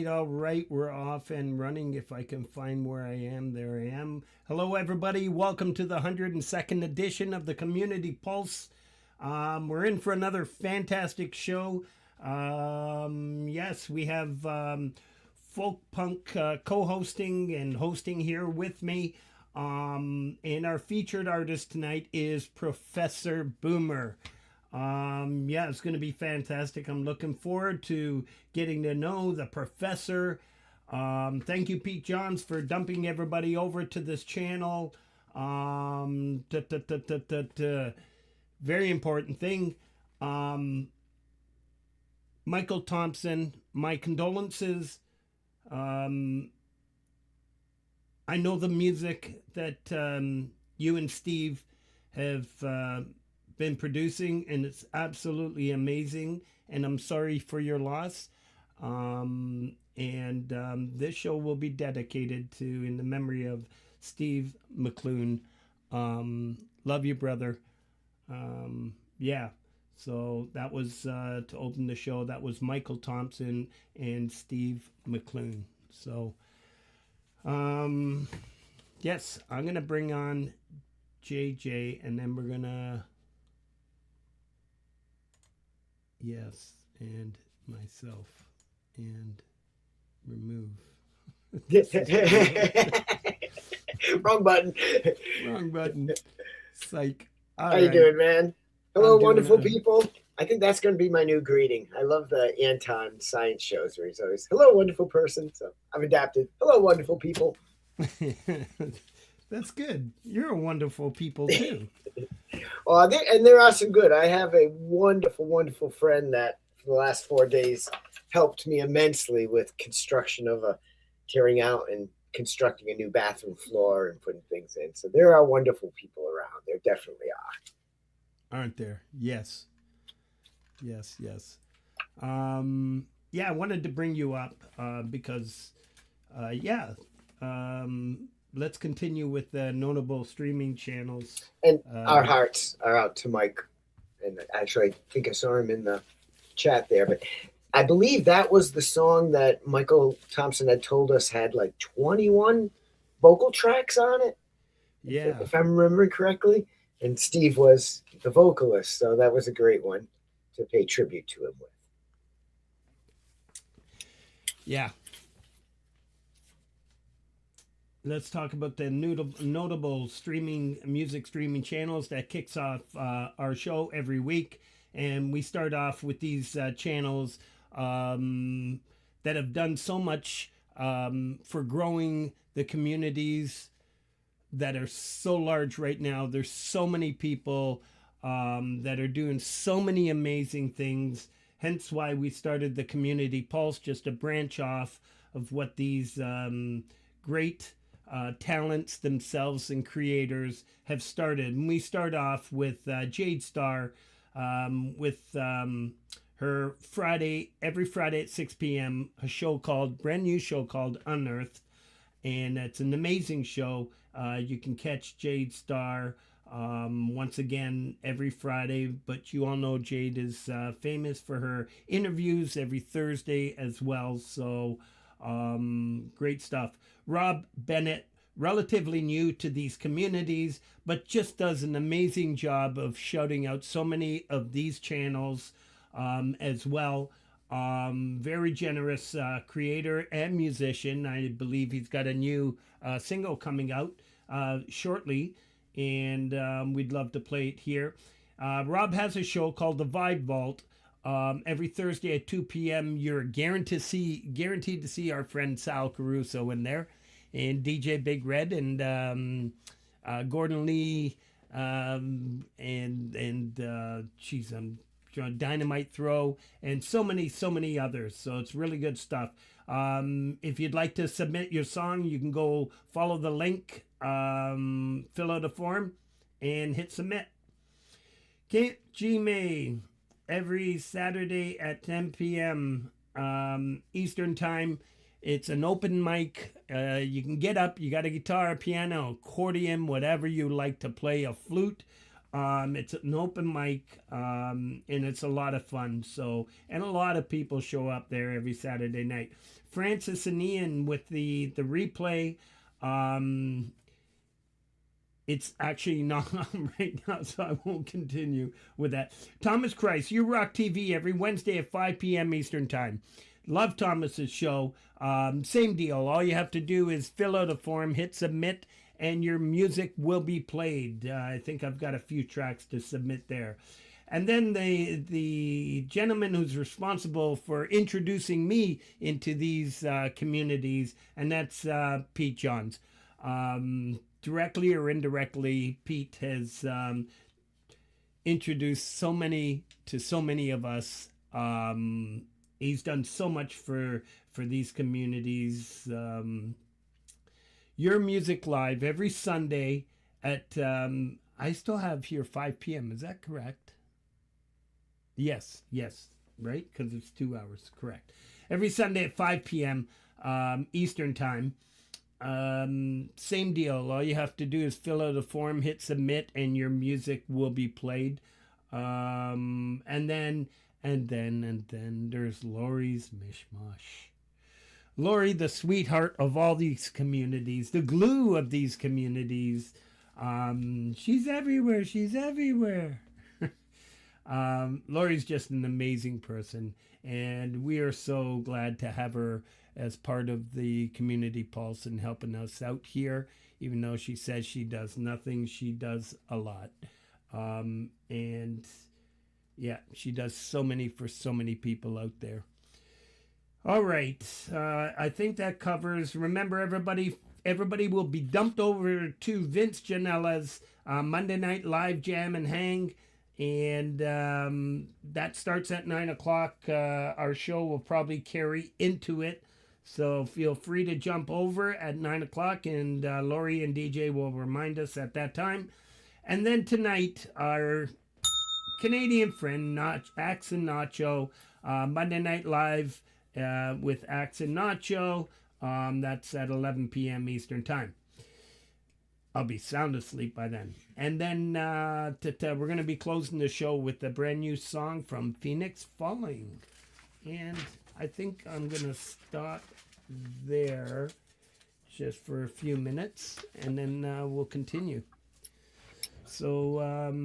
All right, we're off and running. If I can find where I am, there I am. Hello, everybody. Welcome to the 102nd edition of the Community Pulse. We're in for another fantastic show. Yes, we have folk punk co-hosting and hosting here with me. And our featured artist tonight is Professor Boomer. Yeah, it's going to be fantastic. I'm looking forward to getting to know the professor. Thank you, Pete Johns, for dumping everybody over to this channel. Very important thing. Michael Thompson, my condolences. I know the music that you and Steve have been producing, and it's absolutely amazing, and I'm sorry for your loss. This show will be dedicated to in the memory of Steve McClune. Love you, brother. Yeah, so that was to open the show. That was Michael Thompson and Steve McClune. So Um, yes, I'm going to bring on JJ and then we're going to, yes, and myself and remove. Wrong button. Wrong button. Psych. How All you right. doing, man? I'm Hello, doing wonderful people. I think that's going to be my new greeting. I love the Anton science shows where he's always, hello, wonderful person. So I've adapted. Hello, wonderful people. That's good. You're a wonderful people too. And there are some good. I have a wonderful, wonderful friend that for the last 4 days helped me immensely with construction of tearing out and constructing a new bathroom floor and putting things in. So there are wonderful people around. There definitely Aren't there? Yes. Yes, yes. Yeah, I wanted to bring you up because, yeah, let's continue with the notable streaming channels. And our hearts are out to Mike. And actually, I think I saw him in the chat there. But I believe that was the song that Michael Thompson had told us had like 21 vocal tracks on it. Yeah. If I'm remembering correctly. And Steve was the vocalist. So that was a great one to pay tribute to him with. Yeah. Let's talk about the notable music streaming channels that kicks off our show every week. And we start off with these channels that have done so much for growing the communities that are so large right now. There's so many people that are doing so many amazing things. Hence why we started the Community Pulse, just a branch off of what these great talents themselves and creators have started. And we start off with Jade Starr with her every Friday at 6 p.m., brand new show called Unearthed. And it's an amazing show. You can catch Jade Starr once again every Friday, but you all know Jade is famous for her interviews every Thursday as well. So great stuff. Rob Bennett, relatively new to these communities, but just does an amazing job of shouting out so many of these channels as well. Very generous creator and musician. I believe he's got a new single coming out shortly, and we'd love to play it here. Rob has a show called The Vibe Vault. Every Thursday at 2 p.m. You're guaranteed to see our friend Sal Caruso in there, and DJ Big Red and Gordon Lee, geez, Dynamite Throw, and so many others. So it's really good stuff. If you'd like to submit your song, you can go follow the link, fill out a form, and hit submit. CampGmay every Saturday at 10 p.m. Eastern Time. It's an open mic. You can get up. You got a guitar, a piano, accordion, whatever you like to play, a flute. It's an open mic, and it's a lot of fun. So, and a lot of people show up there every Saturday night. Francis and Ian with the replay. It's actually not on right now, so I won't continue with that. Thomas Christ, You Rock TV every Wednesday at 5 p.m. Eastern Time. Love Thomas's show. Same deal. All you have to do is fill out a form, hit submit, and your music will be played. I think I've got a few tracks to submit there. And then the gentleman who's responsible for introducing me into these communities, and that's Pete Johns. Directly or indirectly, Pete has introduced so many of us. He's done so much for these communities. Your Music Live every Sunday at I still have here 5 p.m. Is that correct? Yes, right? Because it's 2 hours. Correct. Every Sunday at 5 p.m. Eastern Time. Same deal. All you have to do is fill out a form, hit submit, and your music will be played. And then there's Laurie's Mishmosh. Laurie, the sweetheart of all these communities, the glue of these communities. She's everywhere. She's everywhere. Laurie's just an amazing person, and we are so glad to have her as part of the Community Pulse and helping us out here. Even though she says she does nothing, she does a lot. And yeah, she does so many for so many people out there. All right, I think that covers. Remember, everybody will be dumped over to Vince Janella's Monday Night Live Jam and Hang, and that starts at 9 o'clock. Our show will probably carry into it, so feel free to jump over at 9 o'clock, and Laurie and DJ will remind us at that time. And then tonight, our Canadian friend, Axe and Nacho, Monday Night Live with Axe and Nacho. That's at 11 p.m. Eastern Time. I'll be sound asleep by then. And then we're going to be closing the show with a brand new song from Phoenix Falling. And I think I'm going to stop there just for a few minutes, and then we'll continue. So,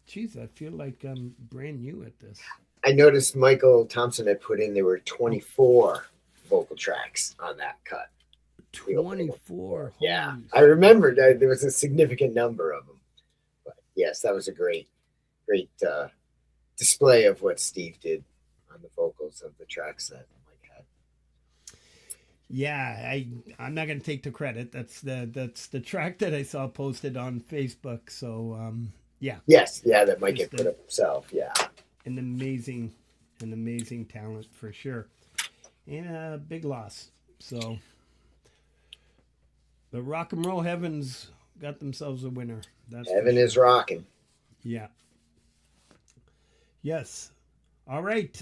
geez, I feel like I'm brand new at this. I noticed Michael Thompson had put in there were 24 vocal tracks on that cut. 24. Yeah, I remembered there was a significant number of them. But yes, that was a great display of what Steve did on the vocals of the tracks that Mike had. Yeah, I'm not going to take the credit. That's the track that I saw posted on Facebook. So yeah. Yes, yeah, that Mike had put up himself. Yeah, an amazing talent for sure, and a big loss. So the rock and roll heavens got themselves a winner. Heaven is rocking. Yeah. Yes. All right.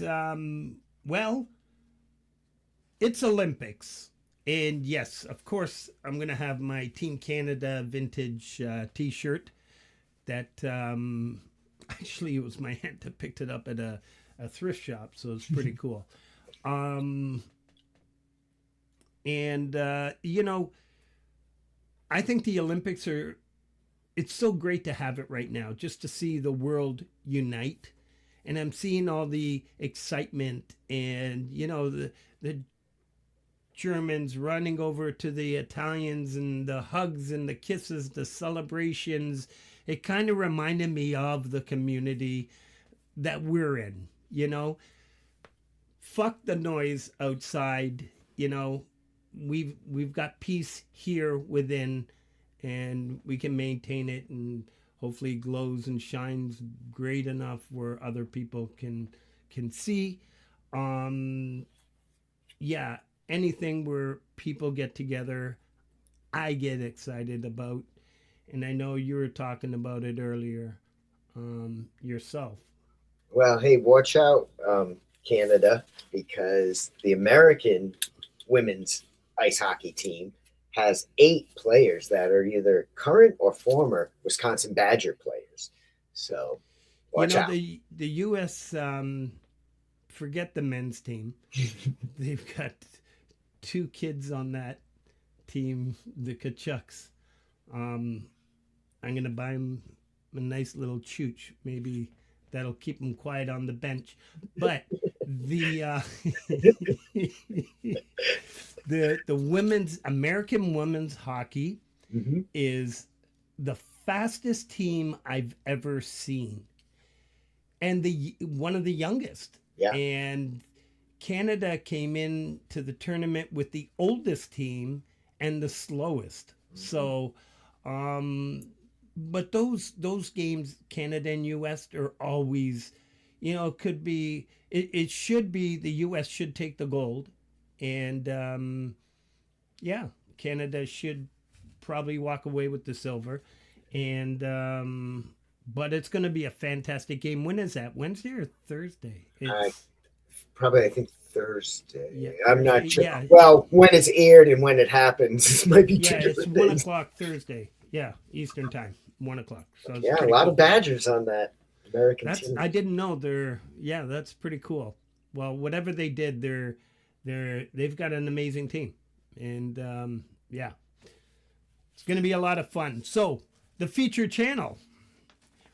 Well, it's Olympics. And yes, of course, I'm going to have my Team Canada vintage t-shirt that actually it was my aunt that picked it up at a thrift shop. So it's pretty cool. You know, I think the Olympics it's so great to have it right now, just to see the world unite. And I'm seeing all the excitement and, you know, the Germans running over to the Italians and the hugs and the kisses, the celebrations. It kind of reminded me of the community that we're in, you know. Fuck the noise outside, you know. We've got peace here within, and we can maintain it, and hopefully glows and shines great enough where other people can see. Yeah, anything where people get together, I get excited about, and I know you were talking about it earlier yourself. Well, hey, watch out, Canada, because the American women's ice hockey team has 8 players that are either current or former Wisconsin Badger players. So watch out. The U.S., forget the men's team. They've got 2 kids on that team, the Kachucks. I'm going to buy them a nice little chooch. Maybe that'll keep them quiet on the bench. But the American women's hockey is the fastest team I've ever seen, and one of the youngest. Yeah. And Canada came in to the tournament with the oldest team and the slowest. So, but those games, Canada and U.S., are always, you know, it should be the U.S. should take the gold. And yeah, Canada should probably walk away with the silver. And but it's going to be a fantastic game. When is that? Wednesday or Thursday? Probably, I think Thursday. Yeah, I'm not sure. Yeah. Well, when it's aired and when it happens, it might be two different it's things. 1 o'clock Thursday. Yeah, Eastern time, 1 o'clock. So Yeah, a lot of Badgers on that American team. I didn't know that's pretty cool. Well, whatever they did, they've got an amazing team, and yeah, it's going to be a lot of fun. So the feature channel,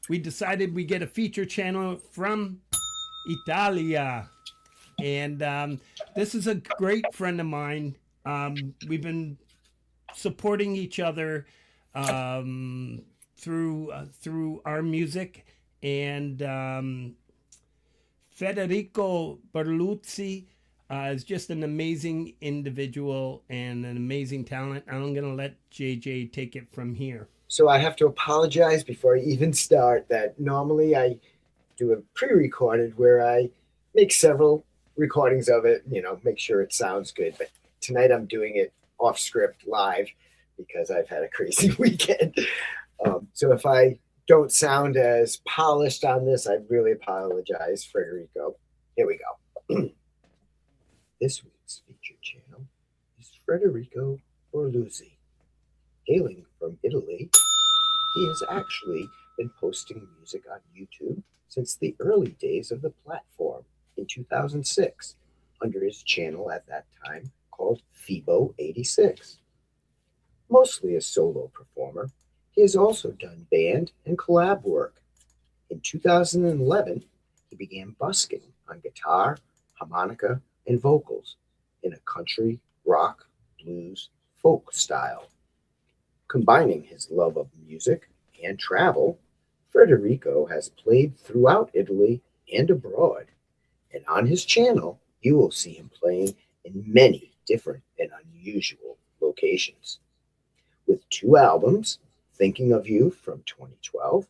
we decided we get a feature channel from Italia, and this is a great friend of mine. We've been supporting each other through our music, and Federico Berluzzi is just an amazing individual and an amazing talent. I'm going to let JJ take it from here. So I have to apologize before I even start that normally I do a pre-recorded where I make several recordings of it, make sure it sounds good. But tonight I'm doing it off script live because I've had a crazy weekend. So if I don't sound as polished on this, I really apologize, Federico. Here we go. This week's featured channel is Federico Berluzzi. Hailing from Italy, he has actually been posting music on YouTube since the early days of the platform in 2006 under his channel at that time called Fibo86. Mostly a solo performer, he has also done band and collab work. In 2011, he began busking on guitar, harmonica, and vocals in a country, rock, blues, folk style. Combining his love of music and travel, Federico has played throughout Italy and abroad. And on his channel, you will see him playing in many different and unusual locations. With 2 albums, Thinking of You from 2012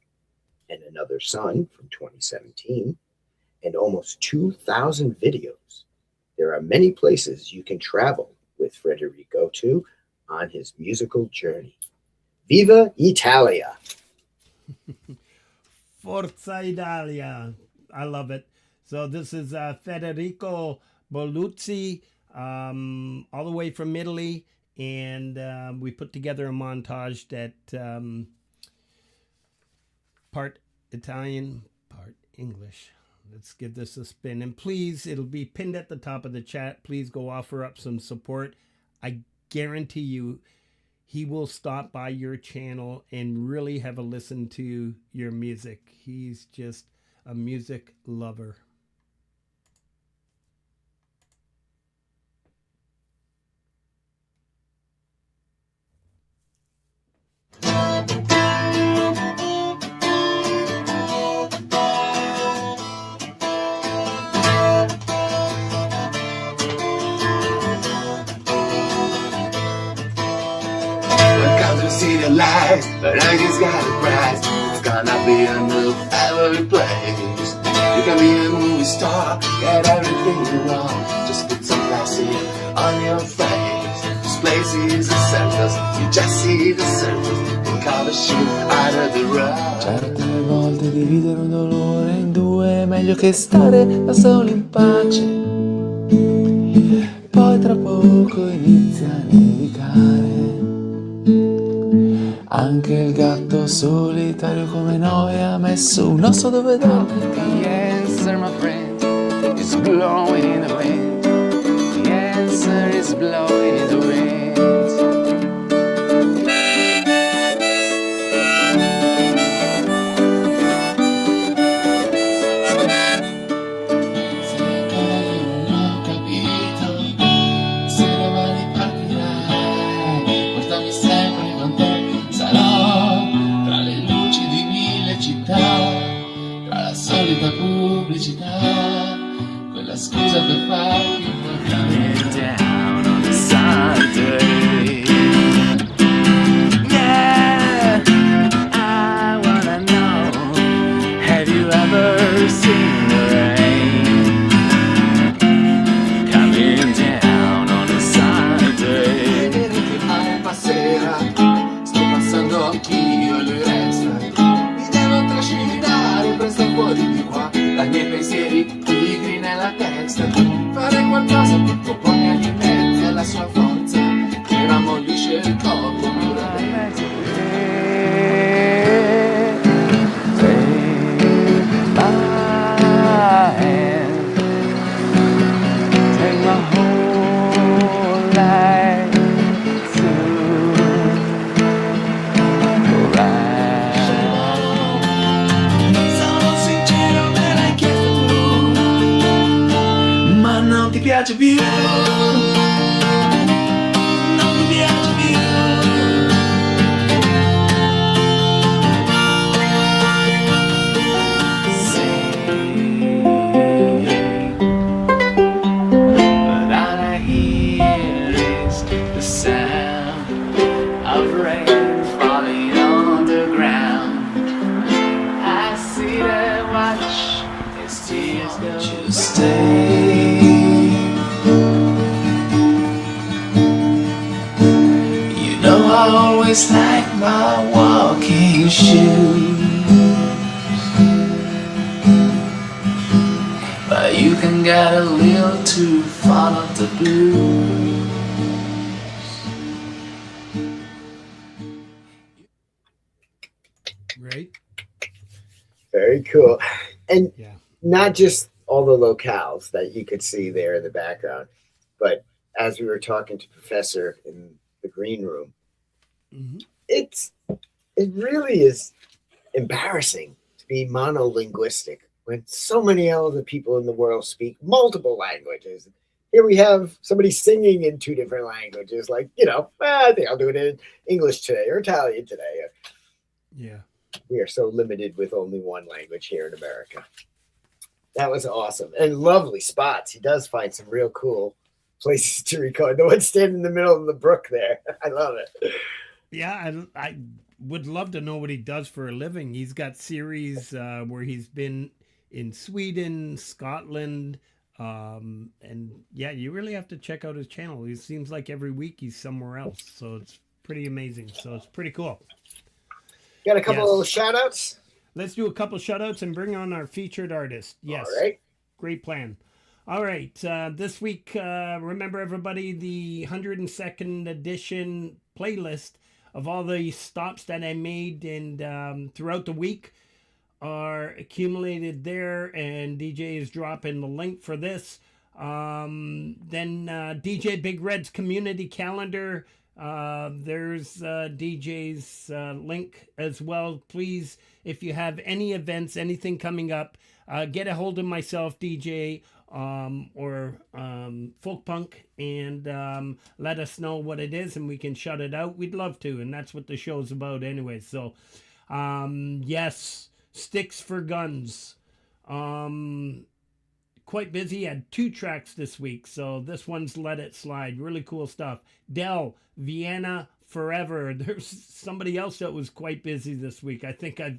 and Another Sun from 2017, and almost 2,000 videos, there are many places you can travel with Federico to on his musical journey. Viva Italia! Forza Italia! I love it. So this is Federico Berluzzi, all the way from Italy, and we put together a montage that part Italian, part English. Let's give this a spin. And please, it'll be pinned at the top of the chat. Please go offer up some support. I guarantee you he will stop by your channel and really have a listen to your music. He's just a music lover. See the lights, but I just got a prize. It's gonna be a new every place. You can be a movie star, get everything you want. Just put some plastic on your face. This place is a circus, you just see the circus and call the shit out of the road. Certe volte dividere un dolore in due è meglio che stare da soli in pace. Poi tra poco inizia a nevicare. Anche il gatto solitario come noi ha messo un osso dove dorme. The answer, my friend, is blowing in the wind. The answer is blowing in the wind. Se ancora non ho capito, se domani partirai, portami sempre con te. Sarò tra le luci di 1000 città, tra la solita pubblicità, quella scusa per farti Coming down on a Sunday. Yeah, I wanna know, have you ever seen the rain? Coming down on a Sunday. Vedi che male passerà, sto passando anch'io le resta. Mi devo trascinare presto fuori di qua, dai miei pensieri pigri nella testa. Fare qualcosa che oppone agli mezzi alla sua forza, che rammollisce il corpo duramente. Take my hand, take my whole I always like my walking shoes. But you can get a little too fond of the blues. Right? Very cool. And Yeah. not just all the locales that you could see there in the background, but as we were talking to Professor in the green room, Mm-hmm. it really is embarrassing to be monolinguistic when so many other people in the world speak multiple languages. Here we have somebody singing in 2 different languages, like, I think I'll do it in English today or Italian today. Yeah. We are so limited with only one language here in America. That was awesome. And lovely spots. He does find some real cool places to record. The one standing in the middle of the brook there. I love it. Yeah, I would love to know what he does for a living. He's got series where he's been in Sweden, Scotland, and yeah, you really have to check out his channel. It seems like every week he's somewhere else, so it's pretty amazing. So it's pretty cool. Got a couple Yes. of shout outs. Let's do a couple shout outs and bring on our featured artist. Yes. All right. Great plan. All right. This week, remember everybody, the 102nd edition playlist of all the stops that I made and throughout the week are accumulated there, and DJ is dropping the link for this. Then DJ Big Red's community calendar. There's DJ's link as well. Please, if you have any events, anything coming up, get a hold of myself, DJ, or Folk Punk, and let us know what it is, and we can shut it out. We'd love to, and that's what the show's about anyway. So, yes, Sticks for Guns. Quite busy. Had 2 tracks this week, so this one's Let It Slide. Really cool stuff. Dell, Vienna Forever. There's somebody else that was quite busy this week. I think I've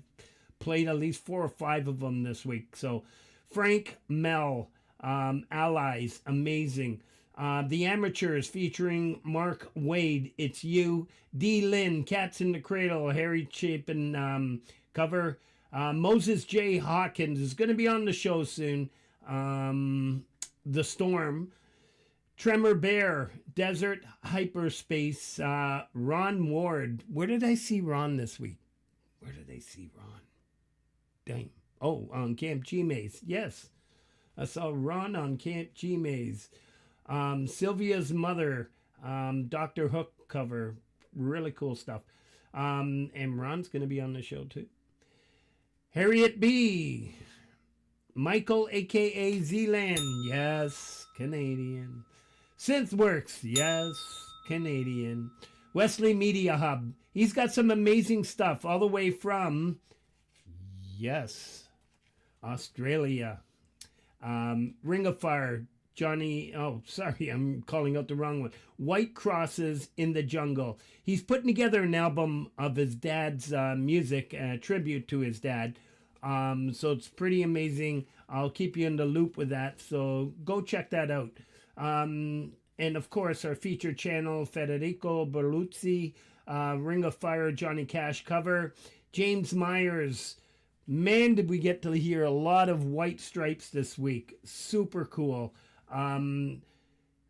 played at least 4 or 5 of them this week. So Frank Mel, Allies, amazing. The Amateurs featuring Mark Wade, It's You. D. Lynn, Cats in the Cradle, Harry Chapin cover. Moses J. Hawkins is going to be on the show soon. The Storm, Tremor Bear, Desert Hyperspace, Ron Ward. Where did I see Ron this week? Where did I see Ron? Dang. Oh, on CampGmay. Yes. I saw Ron on CampGmay. Sylvia's Mother, Dr. Hook cover. Really cool stuff. And Ron's going to be on the show too. Harriet B. Michael, a.k.a. Zealand, yes, Canadian. Synthworks, yes, Canadian. Wesley Media Hub, he's got some amazing stuff all the way from, yes, Australia. Ring of Fire, Johnny, oh, sorry, I'm calling out the wrong one. White Crosses in the Jungle. He's putting together an album of his dad's music, a tribute to his dad. So it's pretty amazing. I'll keep you in the loop with that. So go check that out. And of course, our featured channel, Federico Berluzzi, Ring of Fire, Johnny Cash cover. James Myers. Man, did we get to hear a lot of White Stripes this week. Super cool.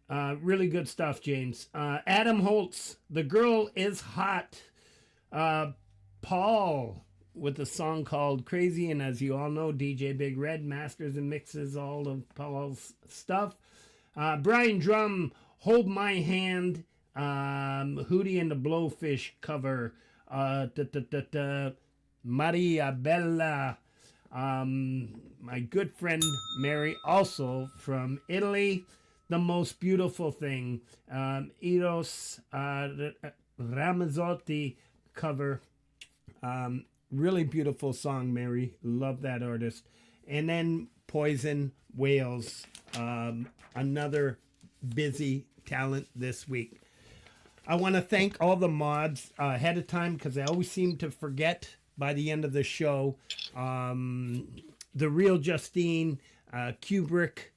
Really good stuff, James. Adam Holtz, The Girl is Hot. Paul, with a song called Crazy, and as you all know, DJ Big Red masters and mixes all of Paul's stuff. Brian Drum, Hold My Hand, Hootie and the Blowfish cover, Maria Bella, my good friend Mary, also from Italy, The Most Beautiful Thing, Eros Ramazzotti cover, really beautiful song, Mary. Love that artist. And then Poison Wales. Another busy talent this week. I want to thank all the mods ahead of time because I always seem to forget by the end of the show. The Real Justine, Kubrick,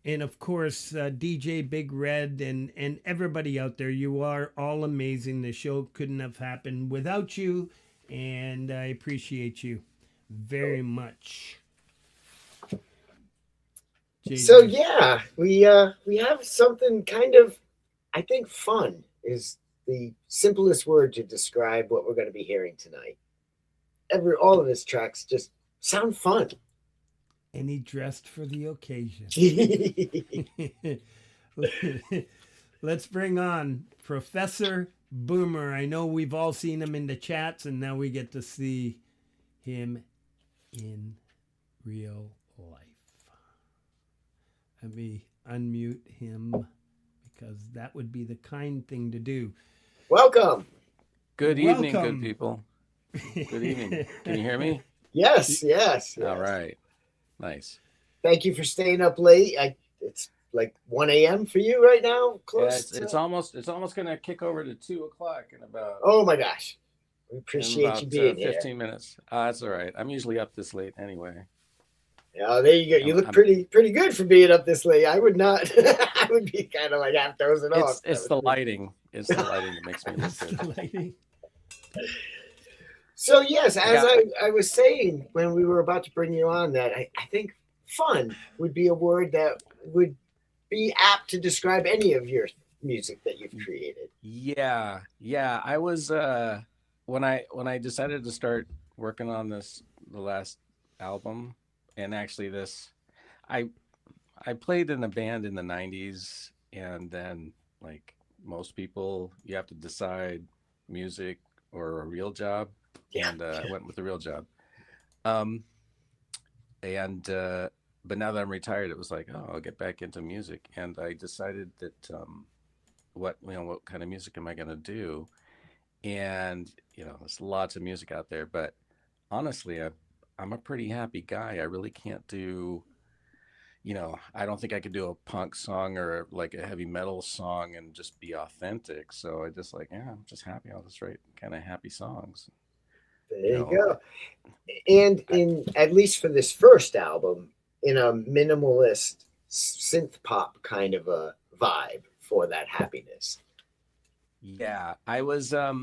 And of course, DJ Big Red and everybody out there, you are all amazing. The show couldn't have happened without you, and I appreciate you very much. So yeah, we have something kind of, I think fun is the simplest word to describe what we're going to be hearing tonight. All of his tracks just sound fun. And he dressed for the occasion. Let's bring on Professor Boomer. I know we've all seen him in the chats, and now we get to see him in real life. Let me unmute him because that would be the kind thing to do. Welcome. Good evening, good people. Good evening. Can you hear me? Yes. All right. Nice. Thank you for staying up late. It's like 1 a.m. for you right now. Close. Yeah, it's almost gonna kick over to 2 o'clock in about. Oh my gosh, we appreciate you being 15 here. minutes. That's all right. I'm usually up this late anyway. Yeah, there you go. You look pretty good for being up this late. I would not. I would be kind of like half dozing off. It's the lighting. It's the lighting that makes me look good. So yes, as I was saying when we were about to bring you on, that I think fun would be a word that would be apt to describe any of your music that you've created. Yeah. I was when I decided to start working on the last album, and actually I played in a band in the 90s, and then like most people, you have to decide music or a real job. Yeah. And I went with the real job. But now that I'm retired, it was like, oh, I'll get back into music. And I decided that what kind of music am I going to do? And, there's lots of music out there, but honestly, I'm a pretty happy guy. I really can't do, I don't think I could do a punk song or like a heavy metal song and just be authentic. So I just I'm just happy. I'll just write kind of happy songs. There you go. And in at least for this first album, in a minimalist synth pop kind of a vibe for that happiness. Yeah, I was I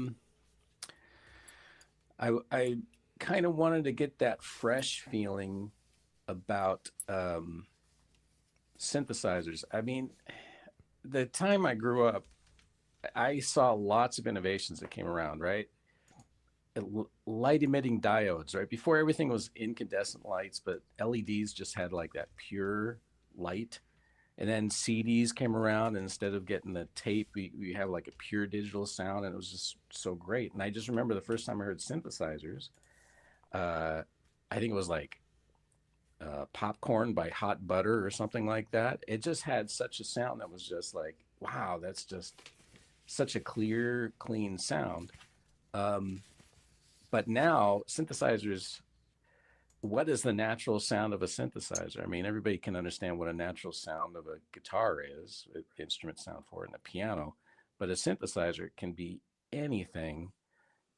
kind of wanted to get that fresh feeling about synthesizers. I mean, the time I grew up, I saw lots of innovations that came around, right? Light emitting diodes, right? Before everything was incandescent lights, but LEDs just had like that pure light. And then CDs came around, and instead of getting the tape, we have like a pure digital sound, and it was just so great. And I just remember the first time I heard synthesizers, I think it was like Popcorn by Hot Butter or something like that. It just had such a sound that was just like, wow, that's just such a clear, clean sound. But now synthesizers, what is the natural sound of a synthesizer? I mean, everybody can understand what a natural sound of a guitar is, an instrument sound for it, and a piano, but a synthesizer can be anything.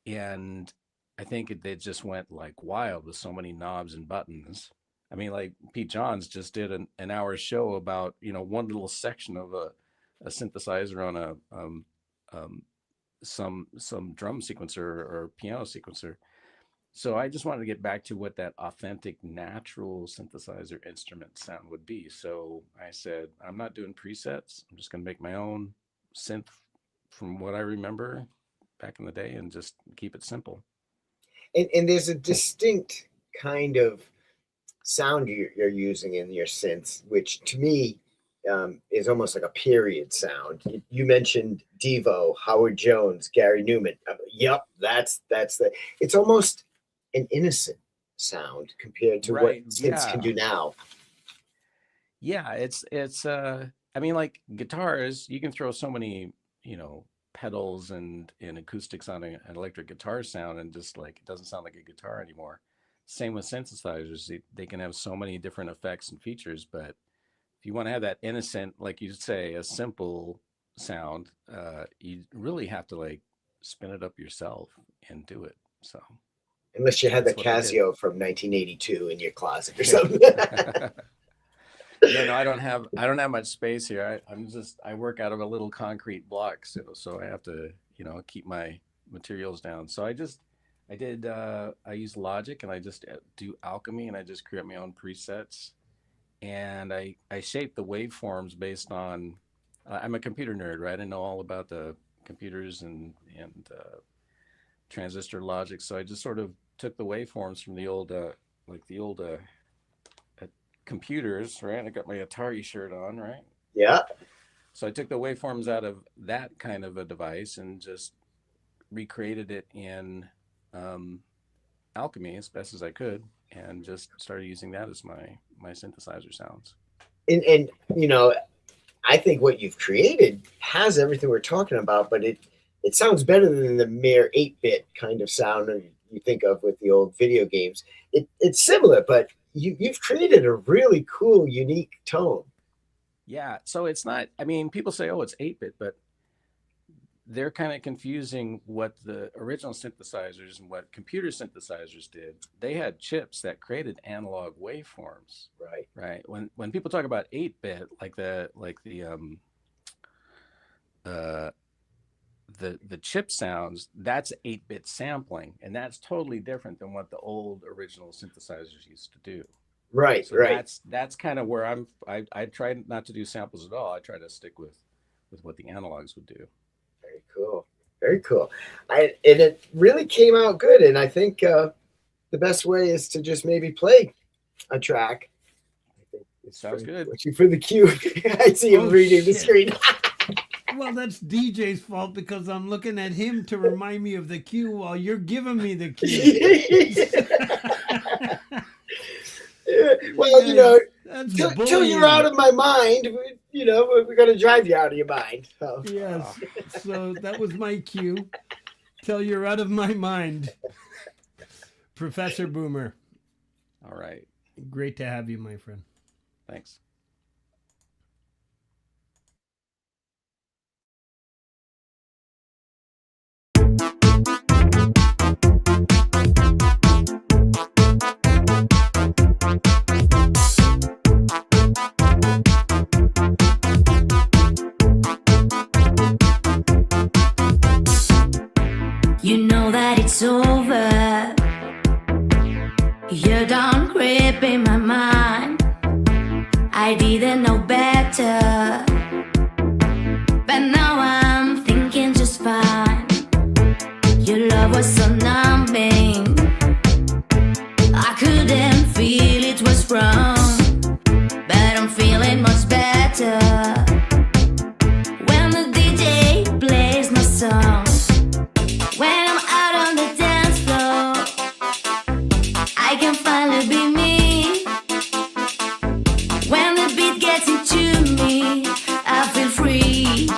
And I think they just went like wild with so many knobs and buttons. I mean, like Pete Johns just did an hour show about, one little section of a synthesizer on some drum sequencer or piano sequencer. So I just wanted to get back to what that authentic, natural synthesizer instrument sound would be. So I said, I'm not doing presets. I'm just going to make my own synth from what I remember back in the day and just keep it simple. And there's a distinct kind of sound you're using in your synths, which to me is almost like a period sound. You mentioned Devo, Howard Jones, Gary Newman. Yep, that's it's almost an innocent sound compared to what synths can do now. Yeah, it's I mean, like guitars, you can throw so many, pedals and acoustics on an electric guitar sound, and just like it doesn't sound like a guitar anymore. Same with synthesizers. They can have so many different effects and features, but if you want to have that innocent, like you say, a simple sound, you really have to like spin it up yourself and do it. So unless you had the Casio from 1982 in your closet or something. Yeah, no, I don't have much space here. I work out of a little concrete block, so I have to, keep my materials down. So I use Logic, and I just do alchemy, and I just create my own presets, and I shape the waveforms based on. I'm a computer nerd, right? I know all about the computers and transistor logic. So I just sort of took the waveforms from the old computers, right? I got my Atari shirt on, right? Yeah. So I took the waveforms out of that kind of a device and just recreated it in alchemy as best as I could, and just started using that as my synthesizer sounds. And I think what you've created has everything we're talking about, but it sounds better than the mere 8-bit kind of sound you think of with the old video games. It's similar, but you've created a really cool, unique tone. Yeah, so it's not, people say, oh, it's 8-bit, but they're kind of confusing what the original synthesizers and what computer synthesizers did. They had chips that created analog waveforms. Right. When people talk about 8-bit, the chip sounds, that's 8-bit sampling, and that's totally different than what the old original synthesizers used to do. Right. So that's kind of where I try not to do samples at all. I try to stick with what the analogs would do. Very cool. Very cool. And it really came out good. And I think the best way is to just maybe play a track. I think sounds good. For the cue. I see him reading the screen. Well, that's DJ's fault, because I'm looking at him to remind me of the cue while you're giving me the cue. Well, till you're out of my mind, we're going to drive you out of your mind. So. Yes. So that was my cue. Till you're out of my mind. Professor Boomer. All right. Great to have you, my friend. Thanks. You know that it's over. You're done gripping my mind. I didn't know better, but now I'm thinking just fine. Your love was so numbing, I couldn't feel it was wrong, but I'm feeling much better when the DJ plays my song. When I'm out on the dance floor, I can finally be me. When the beat gets into me, I feel free.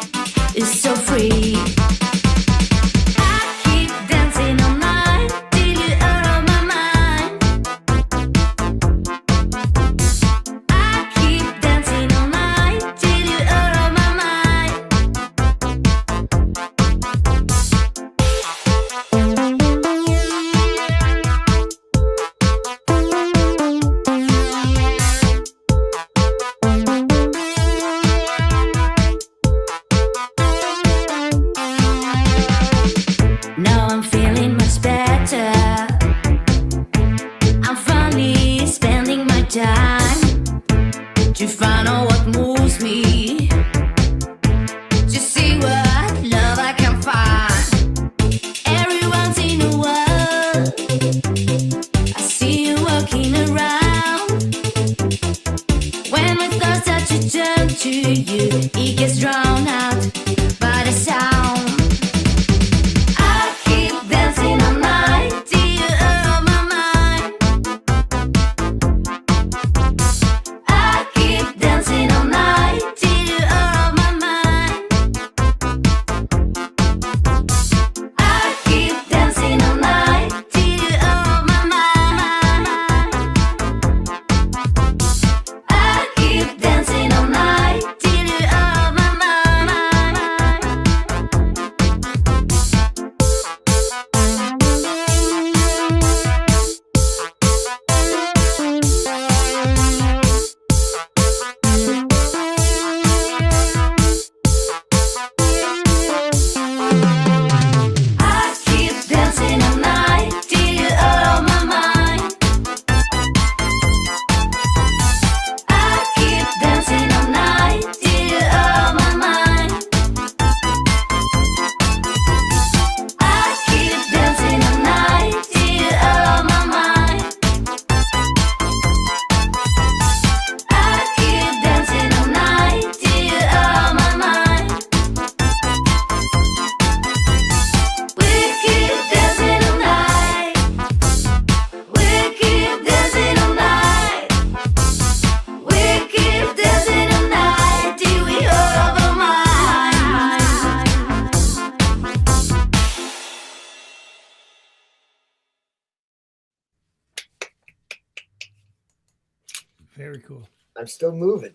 Very cool. I'm still moving.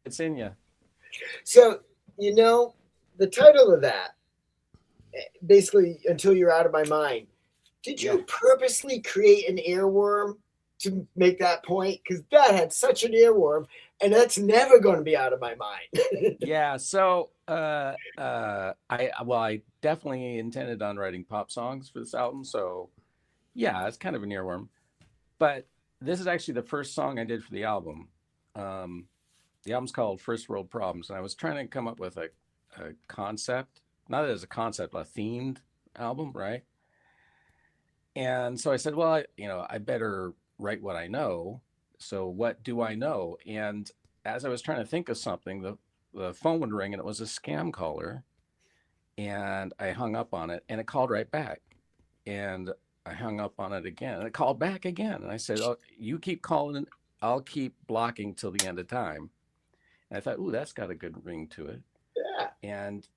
It's in you. So, the title of that, basically, Until You're Out of My Mind, did you purposely create an earworm to make that point? Because that had such an earworm, and that's never going to be out of my mind. Yeah. So, I definitely intended on writing pop songs for this album. So, yeah, it's kind of an earworm. But this is actually the first song I did for the album. The album's called First World Problems, and I was trying to come up with a concept, not as a concept, a themed album, right? And so I said, well, I better write what I know. So what do I know? And as I was trying to think of something, the phone would ring, and it was a scam caller. And I hung up on it, and it called right back. And I hung up on it again, and it called back again. And I said, oh, you keep calling, I'll keep blocking till the end of time. And I thought, ooh, that's got a good ring to it. Yeah. And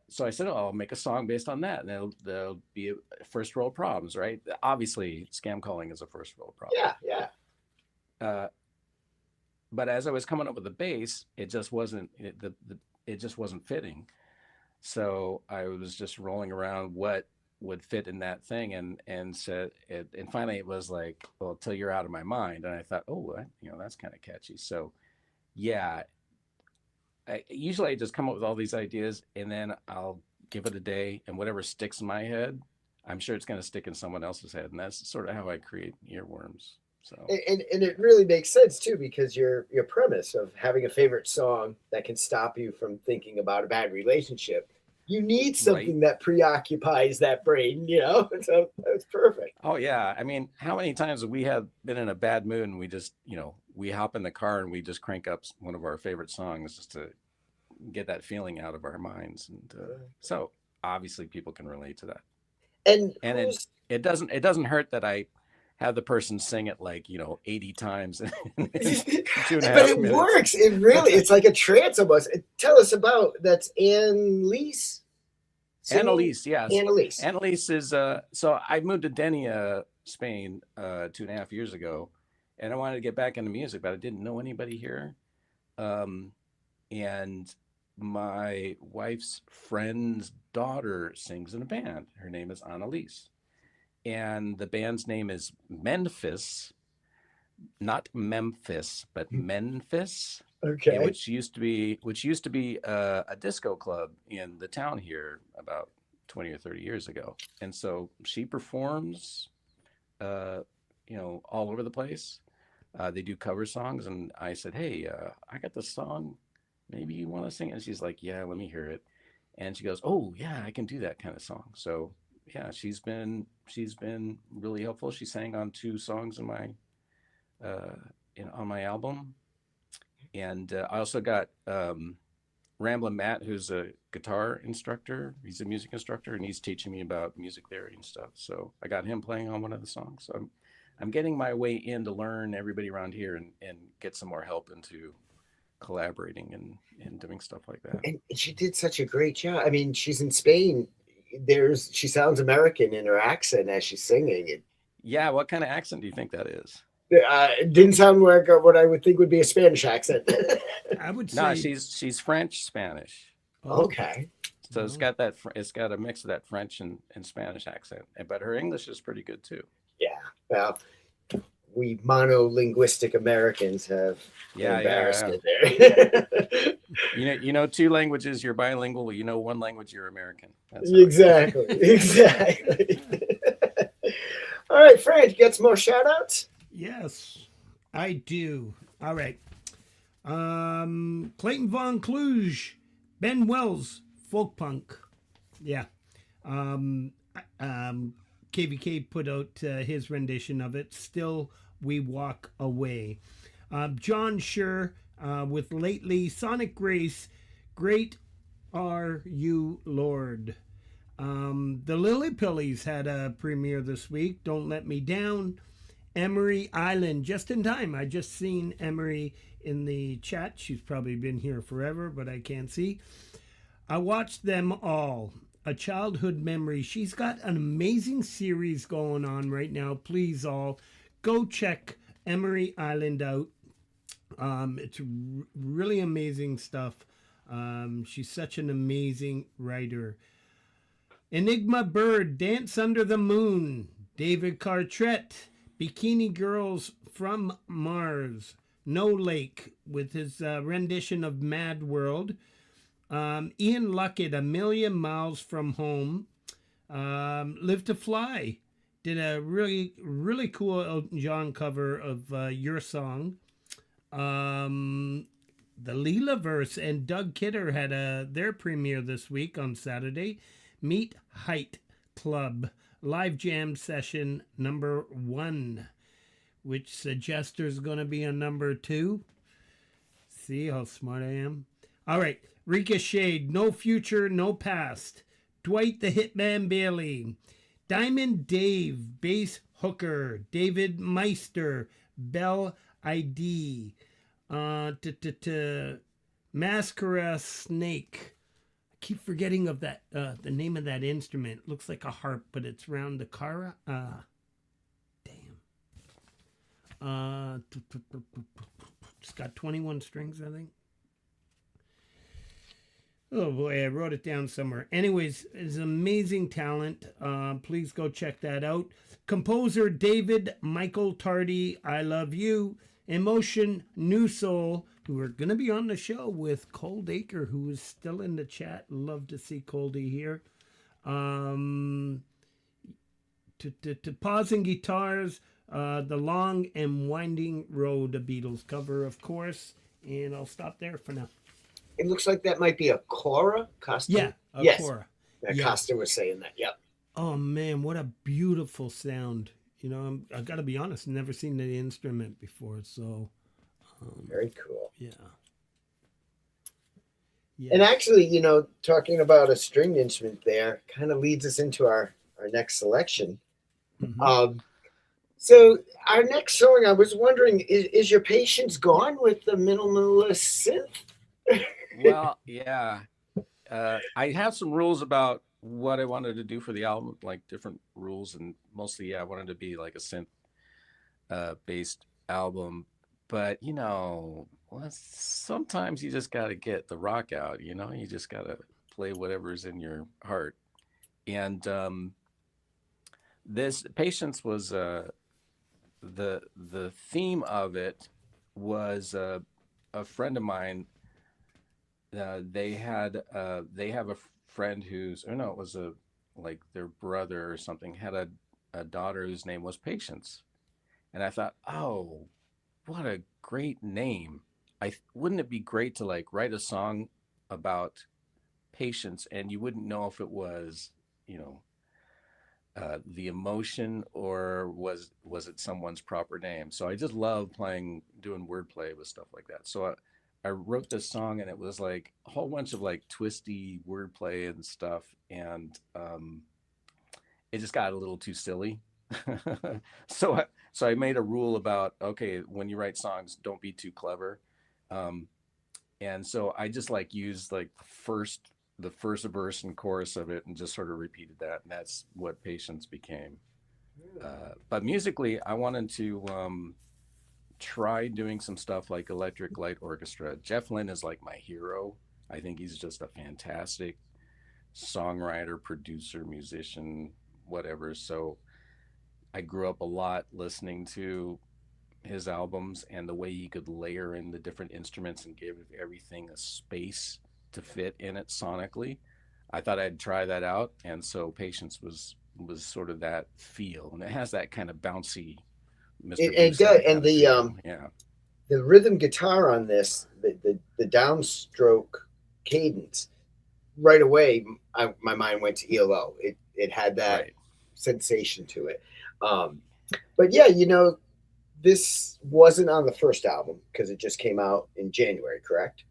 so I said, oh, I'll make a song based on that. And there'll be first world problems, right? Obviously, scam calling is a first world problem. Yeah. But as I was coming up with the bass, it just wasn't it just wasn't fitting. So I was just rolling around what would fit in that thing, and said it, and finally it was like, well, Till You're Out of My Mind. And I thought, oh, that's kind of catchy. So yeah, usually I just come up with all these ideas, and then I'll give it a day, and whatever sticks in my head, I'm sure it's going to stick in someone else's head. And that's sort of how I create earworms. So and it really makes sense too, because your premise of having a favorite song that can stop you from thinking about a bad relationship, you need something that preoccupies that brain, so that's perfect. Oh yeah. I mean, how many times have we been in a bad mood, and we just, we hop in the car and we just crank up one of our favorite songs just to get that feeling out of our minds. And so obviously people can relate to that. And it doesn't hurt that I have the person sing it like 80 times in 2.5 but it minutes. Works. It's like a trance almost. Tell us about that's Annalise. Annalise, yes. Annalise. Annalise is so I moved to Denia, Spain 2.5 years ago, and I wanted to get back into music, but I didn't know anybody here. And my wife's friend's daughter sings in a band. Her name is Annalise. And the band's name is Memphis, not Memphis, but Memphis. Okay. Which used to be a disco club in the town here about 20 or 30 years ago. And so she performs, all over the place. They do cover songs, and I said, hey, I got this song. Maybe you want to sing it? And she's like, yeah, let me hear it. And she goes, oh yeah, I can do that kind of song. So yeah, she's been really helpful. She sang on 2 songs in my on my album, and I also got Ramblin' Matt, who's a guitar instructor. He's a music instructor, and he's teaching me about music theory and stuff. So I got him playing on one of the songs. So I'm getting my way in to learn everybody around here and get some more help into collaborating and doing stuff like that. And she did such a great job. I mean, she's in Spain. She sounds American in her accent as she's singing. Yeah, what kind of accent do you think that is? It didn't sound like what I would think would be a Spanish accent. I would say no, she's French Spanish. Okay. So it's got a mix of that French and Spanish accent, but her English is pretty good too. Yeah. Well, we monolinguistic Americans have embarrassment there. You know 2 languages, you're bilingual. 1 language, you're American. Exactly. Exactly. All right, Fred, you got some more shout outs? yes, I do. All right. Clayton Von Kluge, Ben Wells, folk punk. Yeah. KVK put out his rendition of it. Still We Walk Away. John Scher with Lately, Sonic Grace, Great Are You Lord. The Lily Pillies had a premiere this week. Don't Let Me Down. Emery Island, just in time. I just seen Emery in the chat. She's probably been here forever, but I can't see. I watched them all. A Childhood Memory. She's got an amazing series going on right now. Please all go check Emery Island out. It's really amazing stuff. She's such an amazing writer. Enigma Bird, Dance Under the Moon. David Cartrette, Bikini Girls from Mars. No Lake with his rendition of Mad World. Ian Luckett, A Million Miles from Home. Live to Fly did a really, really cool Elton John cover of Your Song. The Leelaverse and Doug Kidder had their premiere this week on Saturday. Meet Height Club live jam session number 1, which suggests there's going to be a number 2. See how smart I am? All right. Ricochet, No Future, No Past. Dwight the Hitman Bailey. Diamond Dave, Bass Hooker. David Meister, Bell ID. Mascara Snake. I keep forgetting of that the name of that instrument. Looks like a harp, but it's round the cara. Damn. It's got 21 strings, I think. Oh boy, I wrote it down somewhere. Anyways, it's amazing talent. Please go check that out. Composer David Michael Tardy, I Love You. Emotion New Soul, who are going to be on the show with Cold Acre, who is still in the chat. Love to see Coldy here. To Pausing Guitars, The Long and Winding Road, the Beatles cover, of course. And I'll stop there for now. It looks like that might be a Cora costume. Yeah, yes. Cora. That Costa was saying that. Yep. Oh man, what a beautiful sound! You know, I got to be honest, never seen the instrument before, so very cool. Yeah. And actually, you know, talking about a stringed instrument there kind of leads us into our next selection. Mm-hmm. So our next song, I was wondering, is your patience gone with the minimalist synth? Well, yeah. I have some rules about what I wanted to do for the album, like different rules, and mostly, I wanted to be like a synth based album. But you know, sometimes you just got to get the rock out. You know, you just got to play whatever's in your heart. And this Patience was the theme of it was a friend of mine. They have a friend who's, or no, it was like their brother or something, had a daughter whose name was Patience. And I thought, oh, what a great name. Wouldn't it be great to like write a song about patience and you wouldn't know if it was, you know, the emotion or was it someone's proper name? So I just love doing wordplay with stuff like that. So I wrote this song and it was like a whole bunch of like twisty wordplay and stuff. And it just got a little too silly. So I made a rule about, okay, when you write songs, don't be too clever. And so I just like used like the first verse and chorus of it and just sort of repeated that. And that's what Patience became. But musically, I wanted to try doing some stuff like Electric Light Orchestra. Jeff Lynne is like my hero. I think he's just a fantastic songwriter, producer, musician, whatever. So I grew up a lot listening to his albums and the way he could layer in the different instruments and give everything a space to fit in it sonically. I thought I'd try that out. And so Patience was sort of that feel. And it has that kind of bouncy It does, and the rhythm guitar on this, the downstroke cadence, right away, my mind went to ELO. It had that sensation to it. But yeah, you know, this wasn't on the first album because it just came out in January, correct?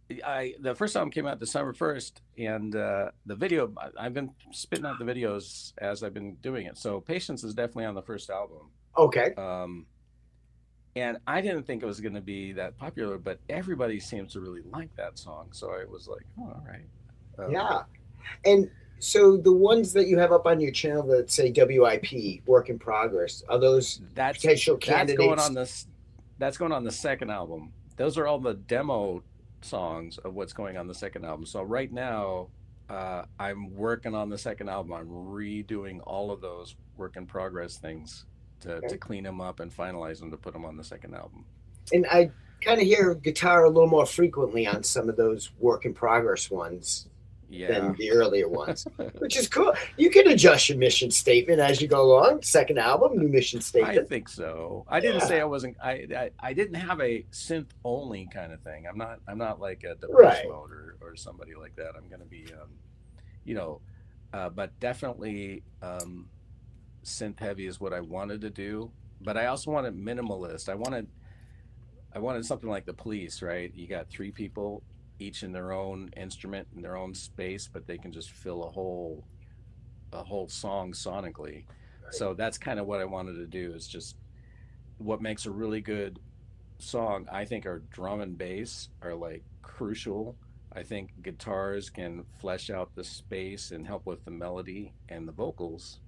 The first album came out December 1st, and the video, I've been spitting out the videos as I've been doing it. So Patience is definitely on the first album. Okay. And I didn't think it was going to be that popular, but everybody seems to really like that song. So I was like, oh, all right. Yeah. And so the ones that you have up on your channel that say WIP, work in progress, are those potential candidates? That's going on the second album. Those are all the demo songs of what's going on the second album. So right now, I'm working on the second album. I'm redoing all of those work in progress things to clean them up and finalize them to put them on the second album. And I kind of hear guitar a little more frequently on some of those work in progress ones than the earlier ones, which is cool. You can adjust your mission statement as you go along. Second album, new mission statement. I think so. I didn't say I wasn't. I didn't have a synth only kind of thing. I'm not like a Depeche Mode or somebody like that. I'm going to be, but definitely synth heavy is what I wanted to do. But I also wanted minimalist. I wanted something like the Police, right? You got 3 people, each in their own instrument in their own space, but they can just fill a whole song sonically. Right. So that's kind of what I wanted to do, is just what makes a really good song. I think our drum and bass are like crucial. I think guitars can flesh out the space and help with the melody and the vocals,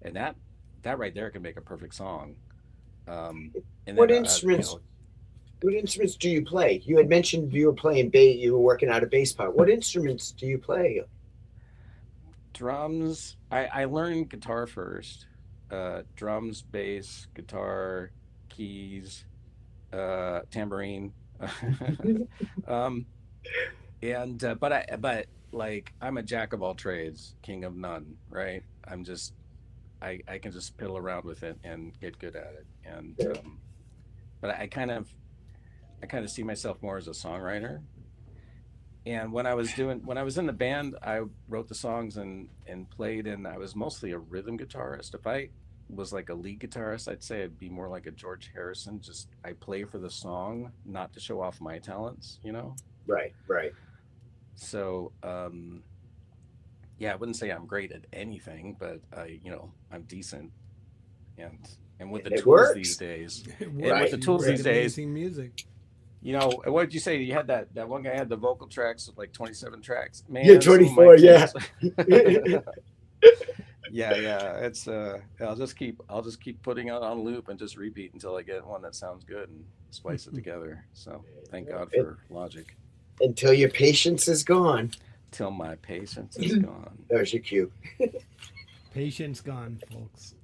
and that right there can make a perfect song. And what then, instruments? What instruments do you play? You had mentioned you were playing bass. You were working out a bass part. What instruments do you play? Drums. I learned guitar first. Drums, bass, guitar, keys, tambourine. But I'm a jack of all trades, king of none. Right? I can just piddle around with it and get good at it. And but I kind of see myself more as a songwriter. And when I was in the band, I wrote the songs and played, and I was mostly a rhythm guitarist. If I was like a lead guitarist, I'd say I'd be more like a George Harrison. Just I play for the song, not to show off my talents, Right. So, I wouldn't say I'm great at anything, but I'm decent. And with the tools these days, amazing music. What did you say? You had that one guy had the vocal tracks with like 27 tracks. Man, yeah, 24. Yeah. yeah. It's I'll just keep putting it on loop and just repeat until I get one that sounds good and splice it together. So thank God for Logic. Until your patience is gone. Till my patience is gone. There's your cue. Patience gone, folks.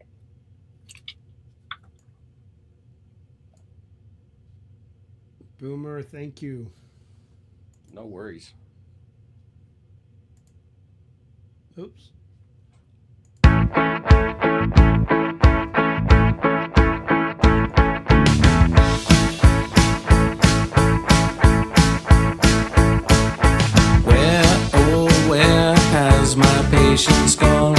Boomer, thank you. No worries. Oops. Where has my patience gone?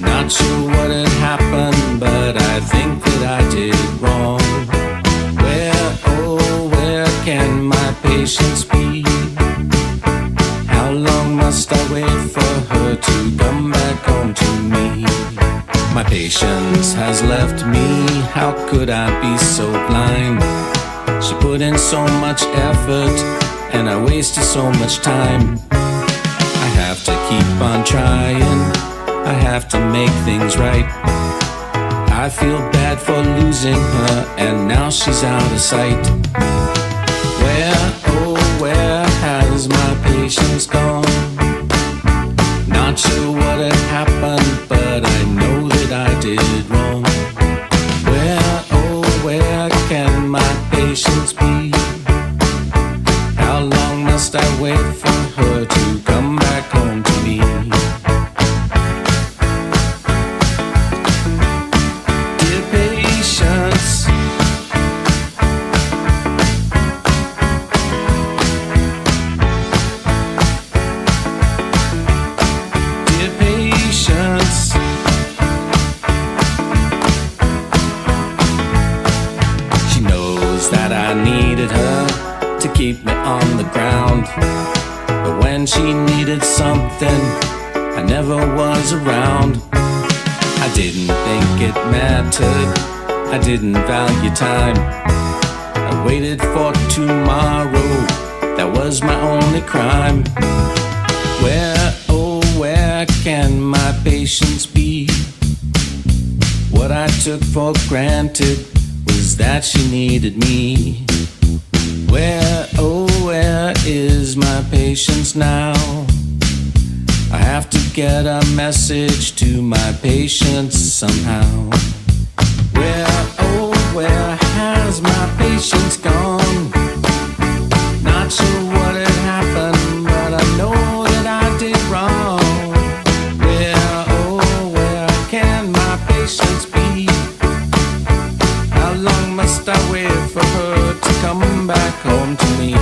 Not sure what had happened, but I think that I did wrong. Where can my patience be? How long must I wait for her to come back home to me? My patience has left me, how could I be so blind? She put in so much effort, and I wasted so much time. I have to keep on trying, I have to make things right. I feel bad for losing her, and now she's out of sight. Where has my patience gone? Not sure what had happened, but I know that I did wrong. Where can my patience be? How long must I wait for her to come back home to me? Dear patience, dear patience, she knows that I needed her to keep me on the ground, but when she needed something, I never was around. I didn't think it mattered, I didn't value time. I waited for tomorrow, that was my only crime. Where, oh, where can my patience be? What I took for granted was that she needed me. Where, oh, where is my patience now? I have to get a message to my patience somehow. Where, oh, where has my patience gone? Not sure what had happened, but I know that I did wrong. Where, oh, where can my patience be? How long must I wait for her to come back home to me?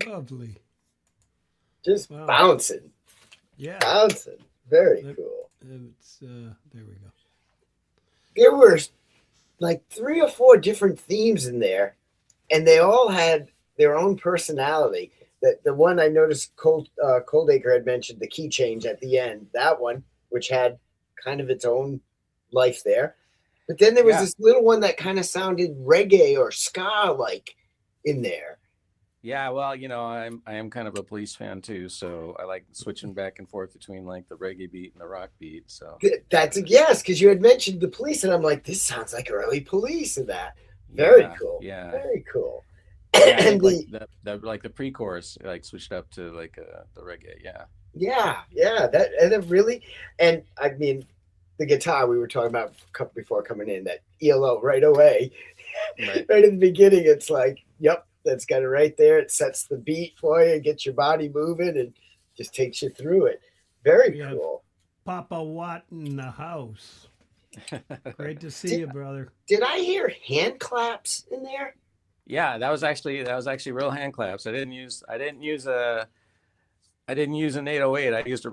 Lovely. Just Wow. bouncing. Yeah. Bouncing. Very That- cool. It's there we go. There were like 3 or 4 different themes in there, and they all had their own personality. The one I noticed Coldacre had mentioned, the key change at the end, that one, which had kind of its own life there. But then there was Yeah. this little one that kind of sounded reggae or ska like in there. Yeah, well, you know, I am kind of a Police fan too, so I like switching back and forth between like the reggae beat and the rock beat. So That's a yes, because you had mentioned the Police, and I'm like, this sounds like early Police in that. Very yeah, cool. Yeah, Very cool. yeah. I And think like the pre-chorus like switched up to like the reggae. Yeah, that really, and I mean, the guitar we were talking about before coming in, that ELO right away, right. right in the beginning, it's like, yep, that's got it right there. It sets the beat for you, gets your body moving, and just takes you through it. Very Yeah. cool. Papa Watt in the house. Great to see you, brother. Did I hear hand claps in there? Yeah, that was actually real hand claps. I didn't use an 808. I used a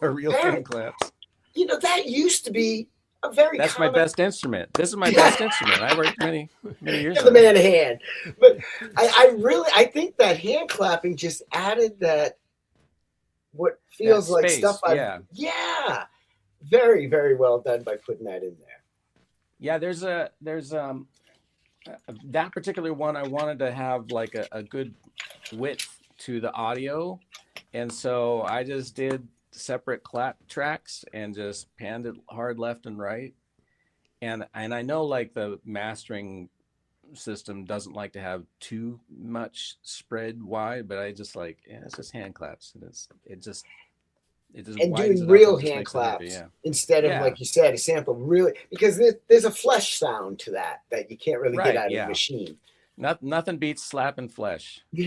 real hand claps. You know, that used to be a very That's common. my best instrument. This is my best instrument. I worked many years. Give the on man it. a hand. But I think that hand clapping just added that what feels That like space, stuff yeah. Very, very well done by putting that in there. Yeah, there's that particular one. I wanted to have like a good width to the audio, and so I just did separate clap tracks and just panned it hard left and right. And I know like the mastering system doesn't like to have too much spread wide, but I just like, yeah, it's just hand claps, and it just And widens doing it up real and just hand makes it happy, claps yeah. instead of, Yeah. like you said, a sample. Really, because there's a flesh sound to that you can't really Right, get out yeah. of the machine. Nothing beats slapping flesh. You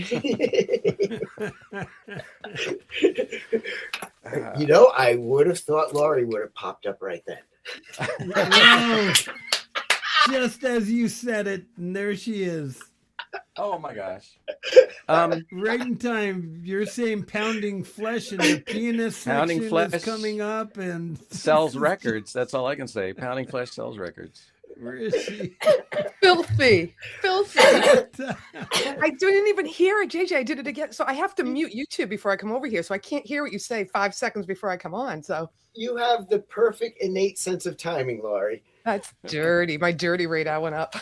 know, I would have thought Laurie would have popped up right then. Wow. Just as you said it, and there she is. Oh my gosh. Right in time. You're saying pounding flesh, and the pianist Pounding section flesh. is coming up, and Sells records. That's all I can say. Pounding flesh sells records. where is she? Filthy. I didn't even hear it, JJ. I did it again. So I have to mute YouTube before I come over here. So I can't hear what you say 5 seconds before I come on. So You have the perfect innate sense of timing, Laurie. that's dirty. My dirty radar went up.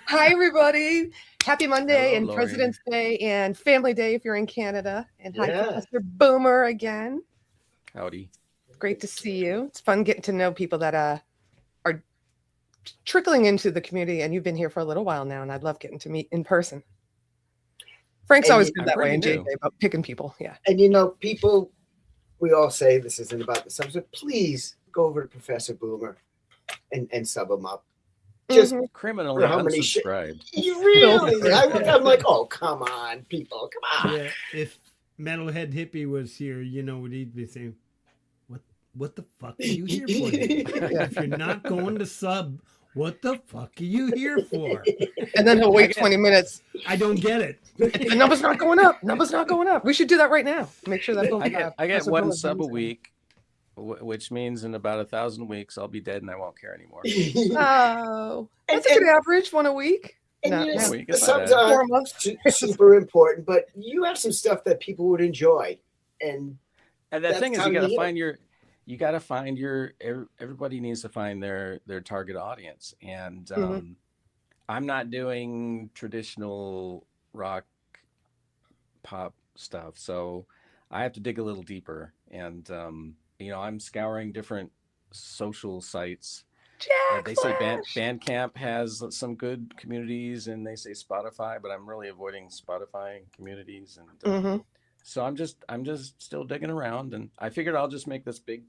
Hi, everybody. Happy Monday Hello, and Laurie. President's Day and Family Day if you're in Canada. And hi, Yeah. Professor Boomer again. Howdy. Great to see you. It's fun getting to know people that are trickling into the community, and you've been here for a little while now, and I'd love getting to meet in person. Frank's And always you- good I'm that way, and pretty JJ new. about picking people. Yeah. And you know, people, we all say this isn't about the subs, but please go over to Professor Boomer and sub him up. Just Mhm. Criminally For how many shi- unsubscribed. you really, I'm like, oh, come on, people, come on. Yeah, if Metalhead Hippie was here, you know what he'd be saying. What the fuck are you here for? Then? If you're not going to sub, what the fuck are you here for? And then he'll wait 20 minutes. I don't get it. The number's not going up. Number's not going up. We should do that right now. Make sure that I get Professor one Boomer's sub a on. week, which means in about 1,000 weeks I'll be dead and I won't care anymore. Oh, that's a And- good average. One a week. And No, you know, no. We can the buy subs that. 4 aren't months. super important, but you have some stuff that people would enjoy. And And the That's thing is, how you got you to heal. find everybody needs to find their target audience. And Mhm. I'm not doing traditional rock pop stuff. So I have to dig a little deeper. And, I'm scouring different social sites. Jack They say Flash. BANDCAMP has some good communities, and they say Spotify, but I'm really avoiding Spotify communities. And Mhm. so I'm just still digging around, and I figured I'll just make this big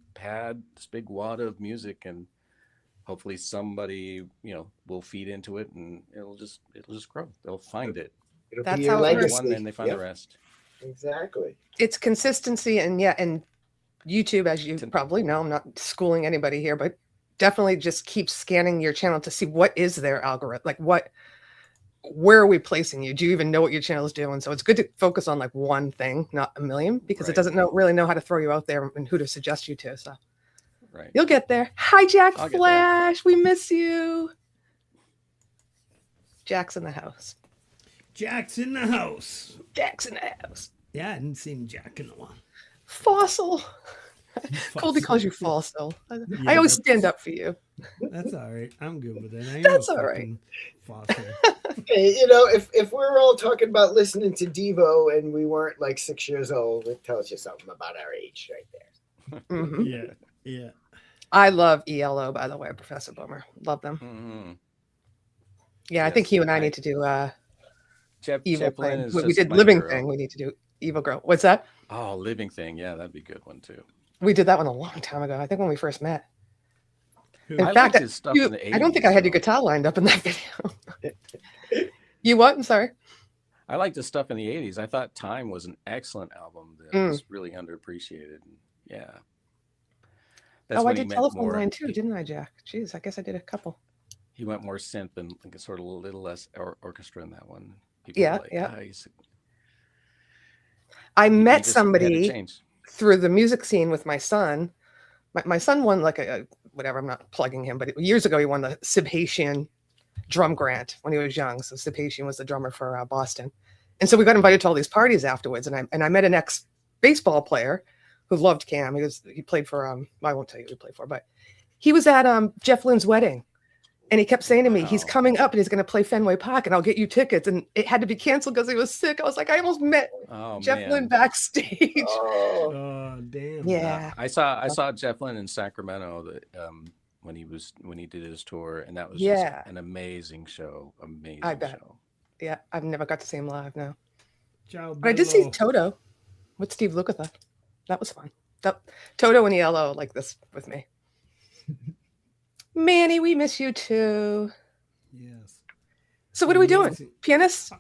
wad of music, and hopefully somebody will feed into it, and it'll just grow. They'll find it. it'll That's be your how it works. legacy. One, and they find Yep, the rest. exactly. It's consistency, and YouTube, as you probably know, I'm not schooling anybody here, but definitely just keep scanning your channel to see what is their algorithm, like where are we placing you? Do you even know what your channel is doing? So it's good to focus on like one thing, not a million, because it Right. doesn't really know how to throw you out there and who to suggest you to. So Right. you'll get there. Hi, Jack I'll get there. Flash. We miss you. Jack's in the house. Jack's in the house. Jack's in the house. Yeah, I hadn't seen Jack in a while. Fossil. Goldie calls you fossil. I Yeah, always that's- stand up for you. That's all right. I'm good with it. I am That's a all right. fucking fossil. Hey, if we're all talking about listening to Devo and we weren't like 6 years old, it tells you something about our age right there. Mhm. Yeah, yeah. I love ELO, by the way, Professor Boomer. Love them. Mhm. Yeah, I think Yes, you and I need to do Evil Zeppelin Thing. is We just did my Living hero. Thing. We need to do Evil Girl. What's that? Oh, Living Thing. Yeah, that'd be a good one too. We did that one a long time ago. I think when we first met. Who- In I fact, liked his stuff in the 80s. I don't think I had your though. guitar lined up in that video. You what? I'm sorry. I liked his stuff in the 80s. I thought Time was an excellent album that Mm. was really underappreciated. Yeah. Oh, I when he did meant Telephone more- Line too, didn't I, Jack? Jeez, I guess I did a couple. He went more synth and like a sort of a little less orchestra in that one. People Yeah, were like, yeah. "Ah, he's- I he met just had to somebody change." through the music scene with my son. My son won like a whatever, I'm not plugging him, but years ago he won the Sib Haitian drum grant when he was young. So Sib Haitian was the drummer for Boston. And so we got invited to all these parties afterwards. And I met an ex baseball player who loved Cam. He played for I won't tell you who he played for, but he was at Jeff Lynne's wedding. And he kept saying to me, he's Wow. coming up and he's going to play Fenway Park and I'll get you tickets. And it had to be canceled because he was sick. I was like, I almost met Oh, Jeff man. Lynne backstage. Oh, Oh, damn. Yeah. I saw Jeff Lynne in Sacramento when he did his tour, and that was Yeah. just an amazing show. Amazing I bet. show. Yeah. I've never got to see him live now. Ciao, But I did see Bello. Toto with Steve Lukather. That was fun. Toto and ELO like this with me. Manny, we miss you too. Yes. So what are we doing? Amazing. Pianist?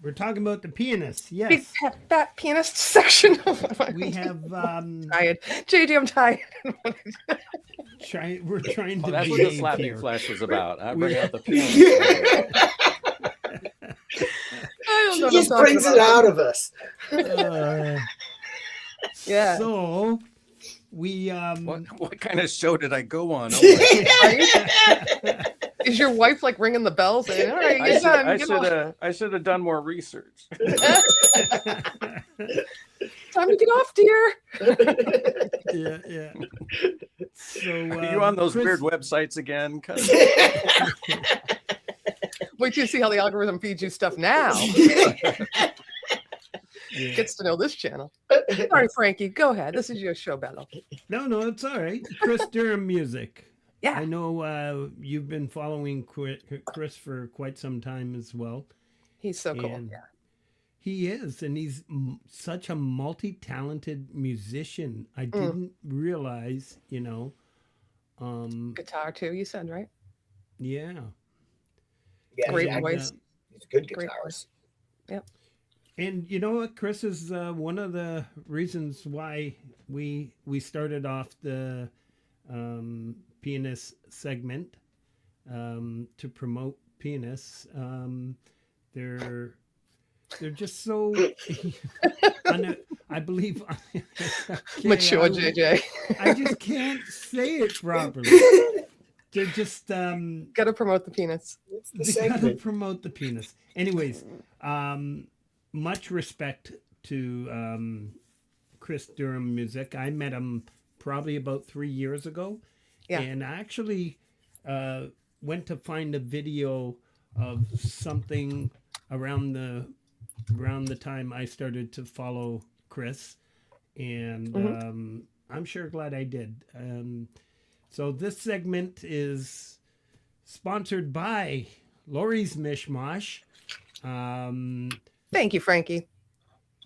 We're talking about the pianist. Big Yes. fat pianist section. We have tired. JJ, I'm tired. we're trying to Oh, that's what the behave slapping here. flesh was about. I we're- bring out the piano. I don't she know what just I'm talking brings it about. out of us. Yeah. So we What kind of show did I go on? Oh my Is your wife like ringing the bell saying, all right, I you're should, done. I Get should off. have I should have done more research. Time to get off, dear. yeah. So Are you on those Chris- weird websites again? 'Cause- Wait till you see how the algorithm feeds you stuff now. Yeah. Gets to know this channel. Sorry, Frankie. Go ahead. This is your show, Bello. No, it's all right. Chris Durham music. Yeah. I know you've been following Chris for quite some time as well. He's so cool. And Yeah. he is, and he's such a multi-talented musician. I didn't realize, Guitar too, you said, right? Yeah. Yeah, Great he's voice. He's a good Great guitarist. voice. Yep. And you know what? Chris is one of the reasons why we started off the pianist segment to promote pianists. They're just so I believe Mature JJ. I just can't say it properly. They're just Got to promote the peanuts. It's the they gotta segment. promote the penis. Anyways, much respect to Chris Durham music. I met him probably about 3 years ago. Yeah. And I actually went to find a video of something around the time I started to follow Chris. And I'm sure glad I did. So this segment is sponsored by Laurie's Mishmosh, Thank you, Frankie.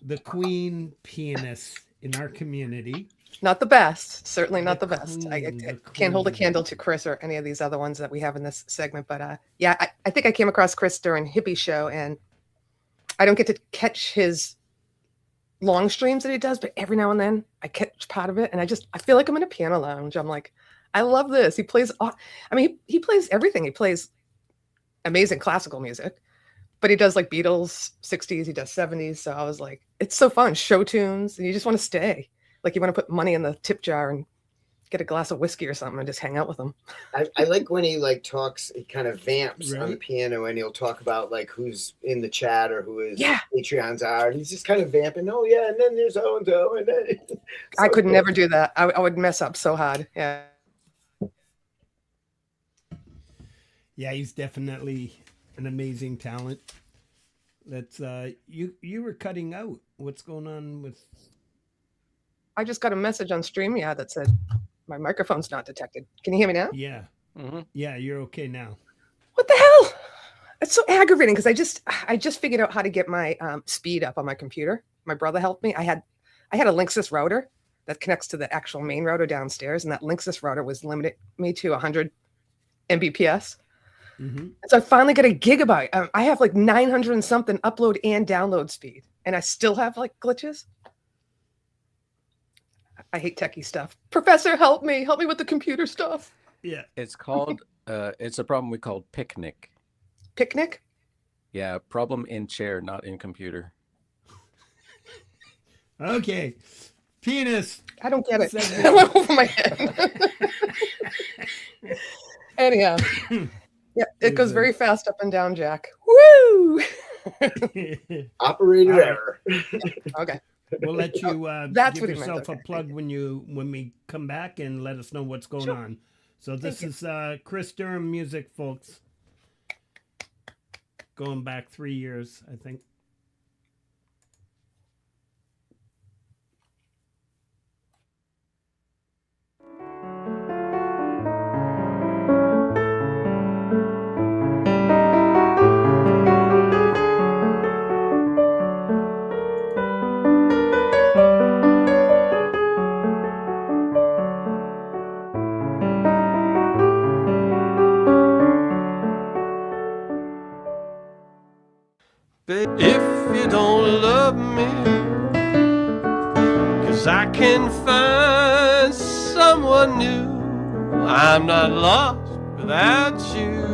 the queen pianist in our community. Not the best. Certainly not the best. I The can't hold a queen. candle to Chris or any of these other ones that we have in this segment. But yeah, I think I came across Chris during Hippie Show, and I don't get to catch his long streams that he does, but every now and then I catch part of it, and I feel like I'm in a piano lounge. I'm like, I love this. He plays, he plays everything. He plays amazing classical music, but he does like Beatles 60s, he does 70s. So I was like, it's so fun. Show tunes, and you just want to stay. Like you want to put money in the tip jar and get a glass of whiskey or something and just hang out with him. I like when he like talks, he kind of vamps on the Right. piano, and he'll talk about like who's in the chat or who his Yeah. Patreons are, and he's just kind of vamping. Oh yeah, and then there's so and so, and then I could So never do that. I would mess up so hard. Yeah. Yeah, he's definitely an amazing talent. That's you were cutting out. What's going on with? I just got a message on StreamYard that said my microphone's not detected. Can you hear me now? Yeah, Mm-hmm. yeah, you're okay now. What the hell? It's so aggravating because I just figured out how to get my speed up on my computer. My brother helped me. I had a Linksys router that connects to the actual main router downstairs, and that Linksys router was limited me to 100 Mbps. Mm-hmm. And so I finally got a gigabyte. I have like 900 and something upload and download speed, and I still have like glitches. I hate techie stuff. Professor, help me with the computer stuff. Yeah. It's called, it's a problem we call picnic. Picnic? Yeah, problem in chair, not in computer. Okay. Pianist. I don't get it. Segment. That went over my head. Anyhow, yeah, it goes very fast up and down, Jack. Woo! operator All right. error. Okay. We'll let you That's give what he meant, yourself okay. a plug when we come back and let us know what's going Sure. on. So this Thank is Chris Durham music, folks. Going back 3 years, I think. If you don't love me, 'cause I can find someone new. I'm not lost without you.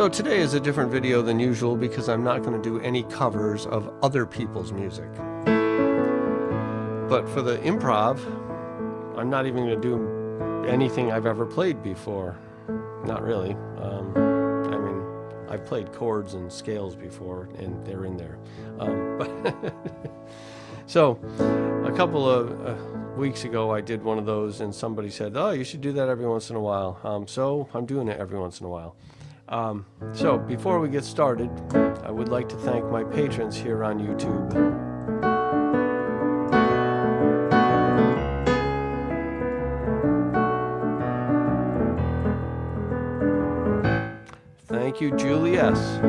So today is a different video than usual because I'm not going to do any covers of other people's music. But for the improv, I'm not even going to do anything I've ever played before. Not really. I mean, I've played chords and scales before, and they're in there. So a couple of weeks ago, I did one of those, and somebody said, "Oh, you should do that every once in a while." So I'm doing it every once in a while. So before we get started, I would like to thank my patrons here on YouTube. Thank you, Julie S.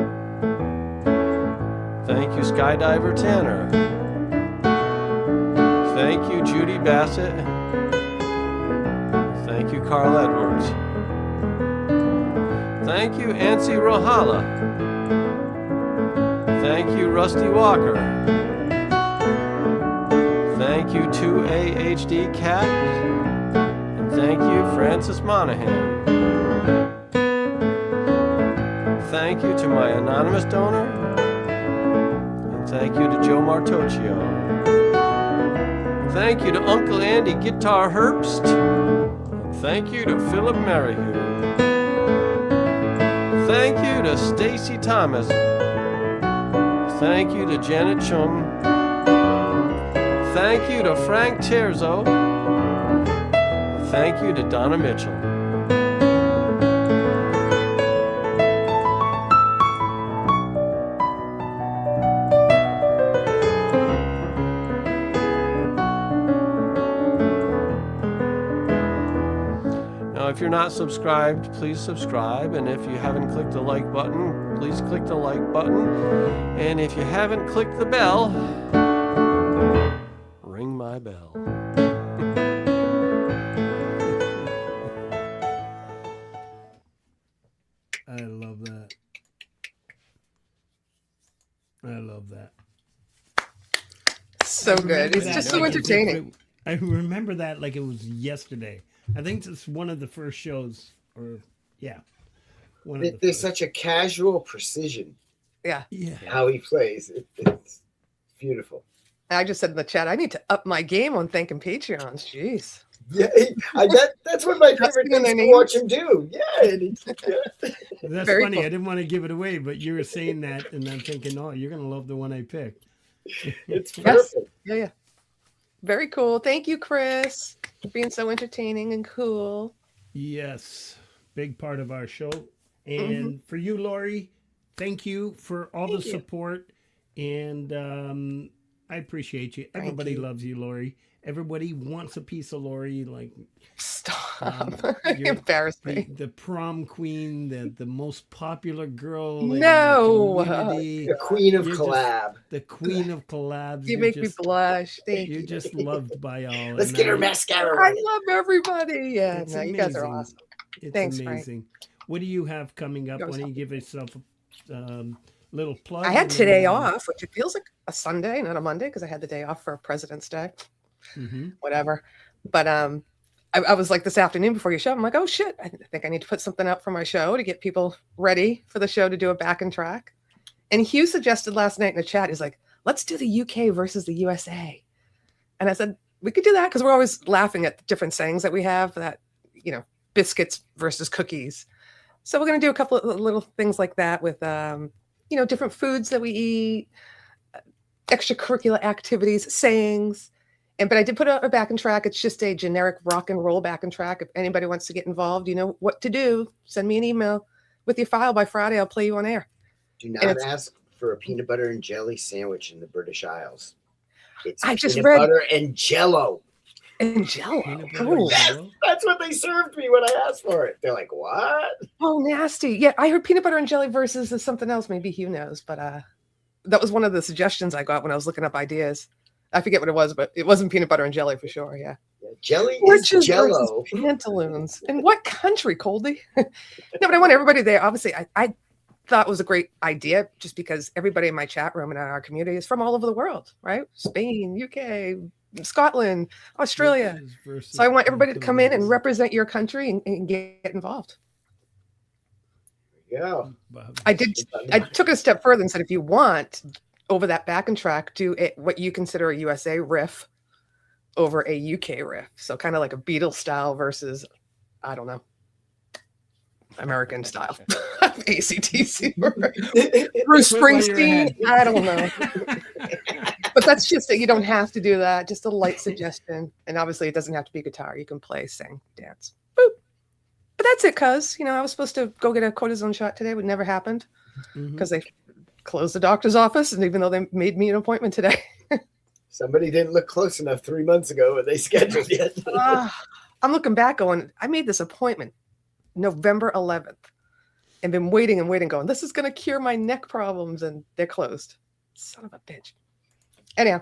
Thank you, Skydiver Tanner. Thank you, Judy Bassett. Thank you, Carl Edwards. Thank you, Ansi Rohala. Thank you, Rusty Walker. Thank you, 2AHD Cat. And thank you, Francis Monahan. Thank you to my anonymous donor. And thank you to Joe Martocchio. Thank you to Uncle Andy Guitar Herbst. And thank you to Philip Merrihew. Thank you to Stacy Thomas. Thank you to Janet Chum. Thank you to Frank Terzo. Thank you to Donna Mitchell. If you're not subscribed, please subscribe. And if you haven't clicked the like button, please click the like button. And if you haven't clicked the bell, ring my bell. I love that. I love that. So good. It's just so entertaining. I remember that like it was yesterday. I think it's one of the first shows, or yeah, There's such a casual precision. Yeah. How he plays, it's beautiful. I just said in the chat, I need to up my game on thanking Patreons. Jeez. Yeah, that's one of my favorite things to watch him do. Yeah, that's Very funny. cool. I didn't want to give it away, but you were saying that, and I'm thinking, oh, you're gonna love the one I picked. It's perfect. Yeah. Very cool. Thank you, Chris, for being so entertaining and cool. Yes, big part of our show. And for you, Laurie, thank you for all the support. And I appreciate you. Everybody loves you, Laurie. Everybody wants a piece of Laurie. Like, stop. You embarrassed me. The prom queen, the most popular girl. No. In the community. The queen of collab. The queen of collabs. You make me blush. Thank you. You're just loved by all. Let's get her mascara. I love everybody. Yeah, It's no, you guys are awesome. It's Thanks, amazing. Frank. What do you have coming up? Why don't you give yourself a little plug? I had today off, which it feels like a Sunday, not a Monday, because I had the day off for President's Day. Whatever. But I was like this afternoon before your show, I'm like, oh shit, I think I need to put something up for my show to get people ready for the show to do a back and track. And Hugh suggested last night in the chat, he's like, let's do the UK versus the USA. And I said, we could do that because we're always laughing at the different sayings that we have, that, biscuits versus cookies. So we're going to do a couple of little things like that with, different foods that we eat, extracurricular activities, sayings. But I did put a back and track. It's just a generic rock and roll back and track. If anybody wants to get involved, you know what to do. Send me an email with your file by Friday. I'll play you on air. Do not ask for a peanut butter and jelly sandwich in the British Isles. It's peanut butter and Jello. And Jello. That's what they served me when I asked for it. They're like, what? Oh, nasty. Yeah, I heard peanut butter and jelly versus something else. Maybe Hugh knows. But that was one of the suggestions I got when I was looking up ideas. I forget what it was, but it wasn't peanut butter and jelly for sure. Yeah. Jelly is Jello. Pantaloons. In what country, Coldy? No, but I want everybody there. Obviously, I thought it was a great idea just because everybody in my chat room and in our community is from all over the world, right? Spain, UK, Scotland, Australia. So I want everybody to come in and represent your country and get involved. go. I took it a step further and said, if you want, over that backing track, do it what you consider a USA riff over a UK riff. So kind of like a Beatles style versus, I don't know, American style. AC/DC. Bruce Springsteen. I don't know. But that's just it. You don't have to do that. Just a light suggestion. And obviously it doesn't have to be guitar. You can play, sing, dance. Boop. But that's it, cuz, I was supposed to go get a cortisone shot today, but it never happened because they closed the doctor's office. And even though they made me an appointment today. Somebody didn't look close enough 3 months ago when they scheduled it. I'm looking back going, I made this appointment November 11th and been waiting and waiting going, this is going to cure my neck problems. And they're closed. Son of a bitch. Anyhow.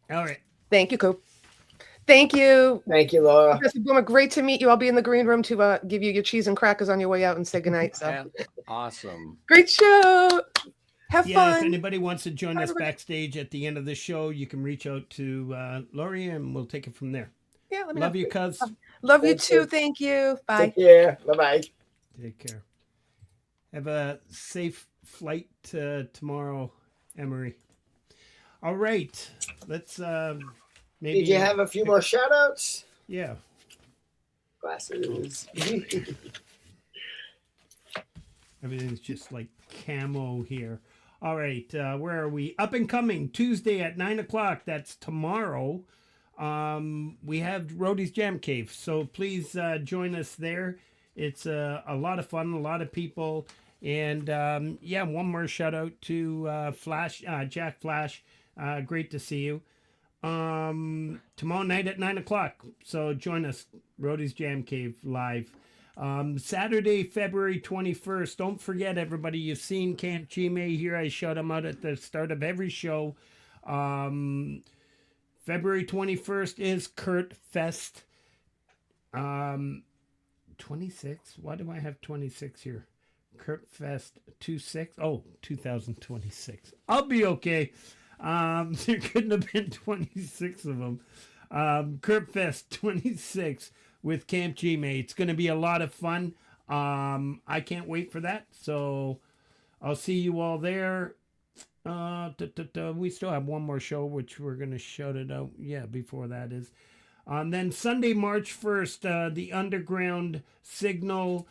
All right. Thank you, Coop. Thank you. Thank you, Laura. Professor Boomer, great to meet you. I'll be in the green room to give you your cheese and crackers on your way out and say goodnight. So. Awesome. Great show. Have fun. If anybody wants to join us backstage at the end of the show, you can reach out to Laurie and we'll take it from there. Yeah, let me love you, cuz. Love you too. Thank you. Bye. Take care. Bye-bye. Take care. Have a safe flight tomorrow, Emery. All right. Let's maybe. Did you have a few more shout outs? Yeah. Glasses. Everything's just like camo here. All right. Where are we? Up and coming Tuesday at 9:00. That's tomorrow. We have Rhodey's Jam Cave. So please join us there. It's a lot of fun, a lot of people. And one more shout out to Flash, Jack Flash. Great to see you. Tomorrow night at 9:00. So join us, Rhodey's Jam Cave live. Saturday, February 21st. Don't forget, everybody, you've seen CampGmay here. I shout them out at the start of every show. February 21st is Kurt Fest. 26? Why do I have 26 here? Kurt Fest 2026. I'll be okay. There couldn't have been 26 of them. Kurt Fest 26 with CampGmay. It's going to be a lot of fun. I can't wait for that. So I'll see you all there. We still have one more show, which we're going to shout it out. Yeah, before that is. Then Sunday, March 1st, the Underground Signal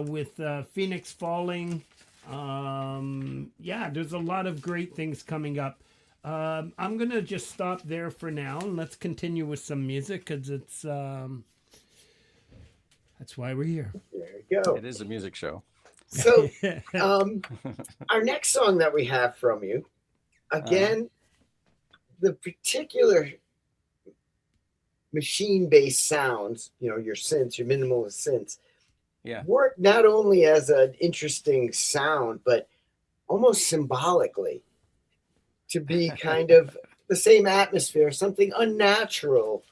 with Phoenix Falling. There's a lot of great things coming up. I'm going to just stop there for now, and let's continue with some music, because it's that's why we're here. There you go. It is a music show. So our next song that we have from you, again, the particular machine-based sounds, your synths, your minimalist synths, work not only as an interesting sound, but almost symbolically to be kind of the same atmosphere, something unnatural.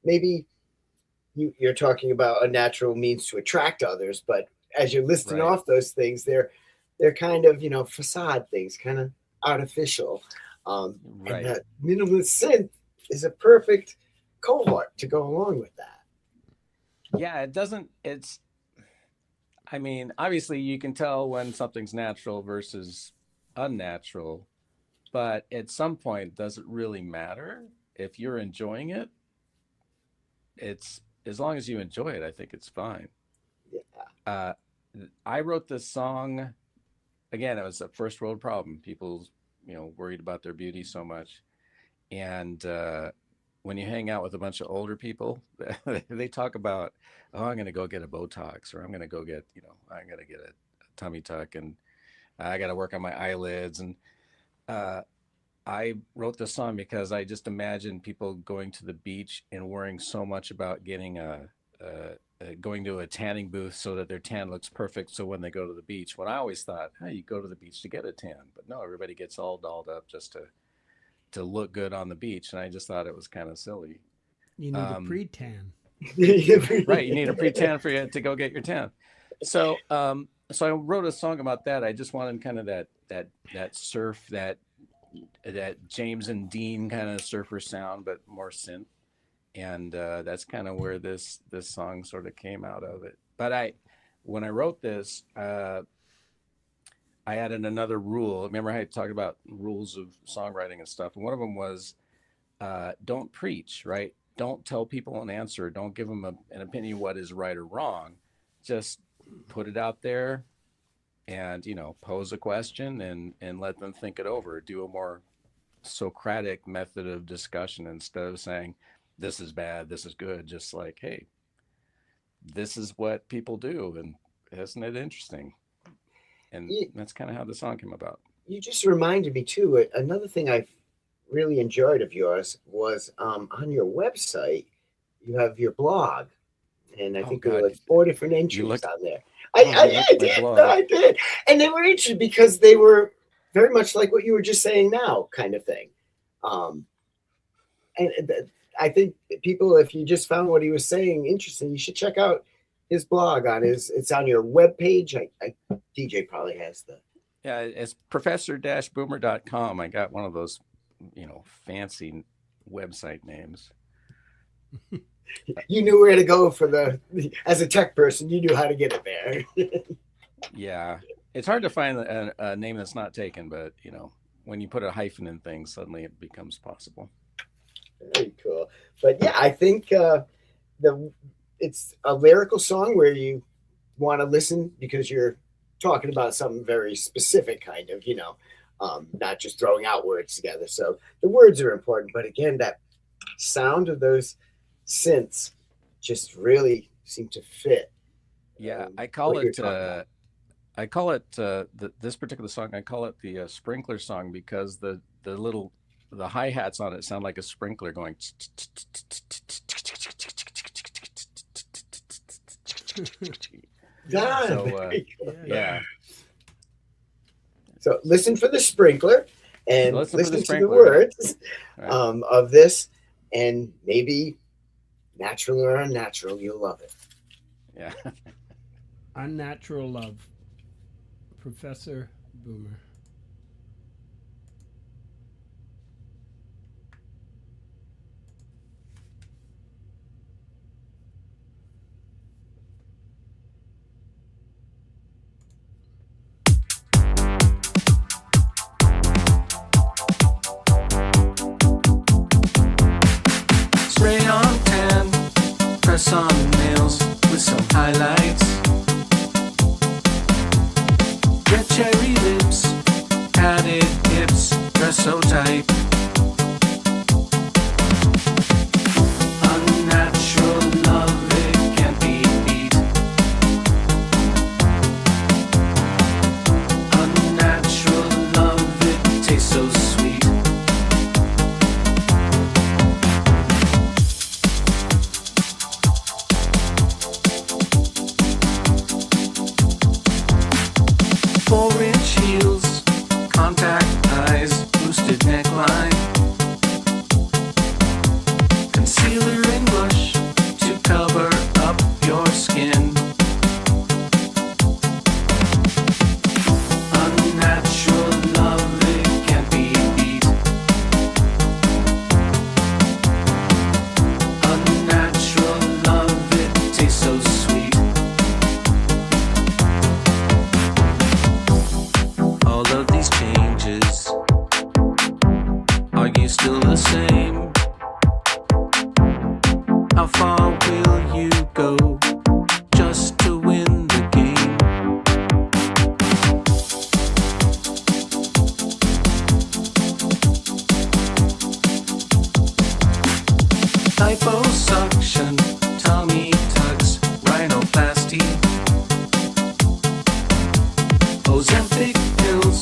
Maybe you're talking about a natural means to attract others, but as you're listing off those things, they're kind of, facade things, kind of artificial. And that minimalist synth is a perfect cohort to go along with that. Yeah, obviously you can tell when something's natural versus unnatural, but at some point, does it really matter? If you're enjoying it, it's, as long as you enjoy it, I think it's fine. Yeah. I wrote this song, again, it was a first world problem. People, worried about their beauty so much. And when you hang out with a bunch of older people, they talk about, I'm going to go get a Botox, or I'm going to go get, I'm going to get a tummy tuck, and I got to work on my eyelids. And I wrote this song because I just imagine people going to the beach and worrying so much about getting going to a tanning booth so that their tan looks perfect. So when they go to the beach, when I always thought, hey, you go to the beach to get a tan, but no, everybody gets all dolled up just to look good on the beach. And I just thought it was kind of silly. You need a pre-tan. Right. You need a pre-tan for you to go get your tan. So I wrote a song about that. I just wanted kind of that surf, that James and Dean kind of surfer sound, but more synth. And that's kind of where this song sort of came out of it. But when I wrote this, I added another rule. Remember, I talked about rules of songwriting and stuff, and one of them was don't preach, right? Don't tell people an answer. Don't give them an opinion what is right or wrong. Just put it out there, and pose a question and let them think it over. Do a more Socratic method of discussion instead of saying this is bad, this is good. Just like, hey, this is what people do, and isn't it interesting? And that's kind of how the song came about. You just reminded me too. Another thing I've really enjoyed of yours was on your website. You have your blog, and I think there were like 4 different entries on there. I did, and they were interesting because they were very much like what you were just saying now, kind of thing. And I think people, if you just found what he was saying interesting, you should check out his blog it's on your webpage. DJ probably has the. Yeah, it's professor-boomer.com. I got one of those, fancy website names. You knew where to go as a tech person, you knew how to get it there. Yeah. It's hard to find a name that's not taken, but when you put a hyphen in things, suddenly it becomes possible. Very cool. But yeah, I think it's a lyrical song where you want to listen because you're talking about something very specific, kind of, not just throwing out words together. So the words are important, but again, that sound of those synths just really seem to fit. Yeah, I call it this particular song. I call it the sprinkler song because the hi-hats on it sound like a sprinkler going. Yeah. So listen for the sprinkler and listen to the words of this, and maybe natural or unnatural, you'll love it. Yeah. Unnatural Love. Professor Boomer. Spray on tan, press on nails with some highlights. Red cherry lips, padded hips, dress so tight. Unnatural love, it can't be beat. Unnatural love, it tastes so sweet. Four-inch heels, contact eyes, boosted neckline, concealer and blush to cover up your skin. Unnatural love, it can't be beat. Unnatural love, it tastes so sweet. All of these changes, are you still the same? How far will you go just to win the game? Liposuction, tummy tucks, rhinoplasty, Ozempic pills,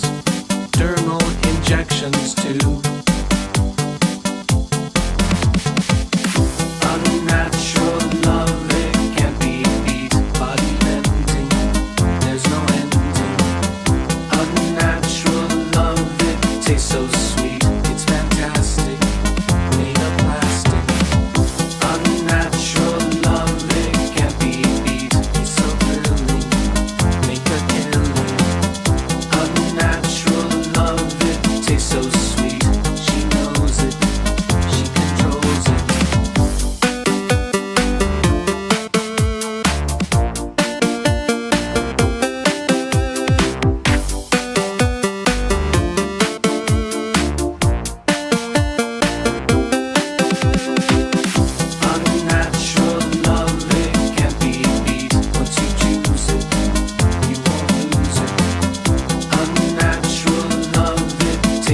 dermal injections too. Unnatural love, it can't be beat. Body bending, there's no ending. Unnatural love, it tastes so sweet. It's fantastic, made of plastic. Unnatural love, it can't be beat. It's so thrilling, make a killing. Unnatural love, it tastes so sweet. She knows it, she controls it.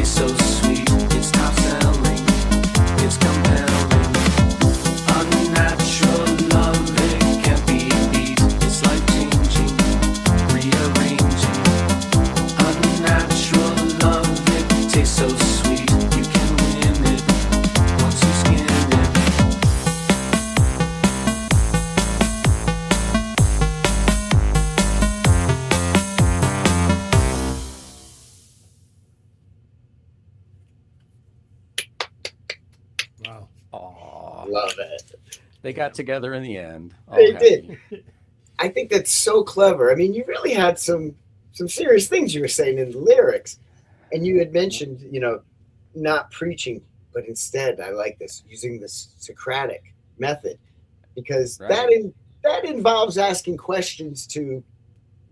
tastes so sweet. It's top selling, it's compelling. Unnatural love, it can't be beat. It's life changing, rearranging. Unnatural love, it tastes so sweet. You can win it once you skin it. Wow. Aw, Love it. they got together in the end. All They happy. did. I think that's so clever. I mean, you really had some serious things you were saying in the lyrics, and you had mentioned, not preaching, but instead, I like this, using this Socratic method, because Right. that involves asking questions to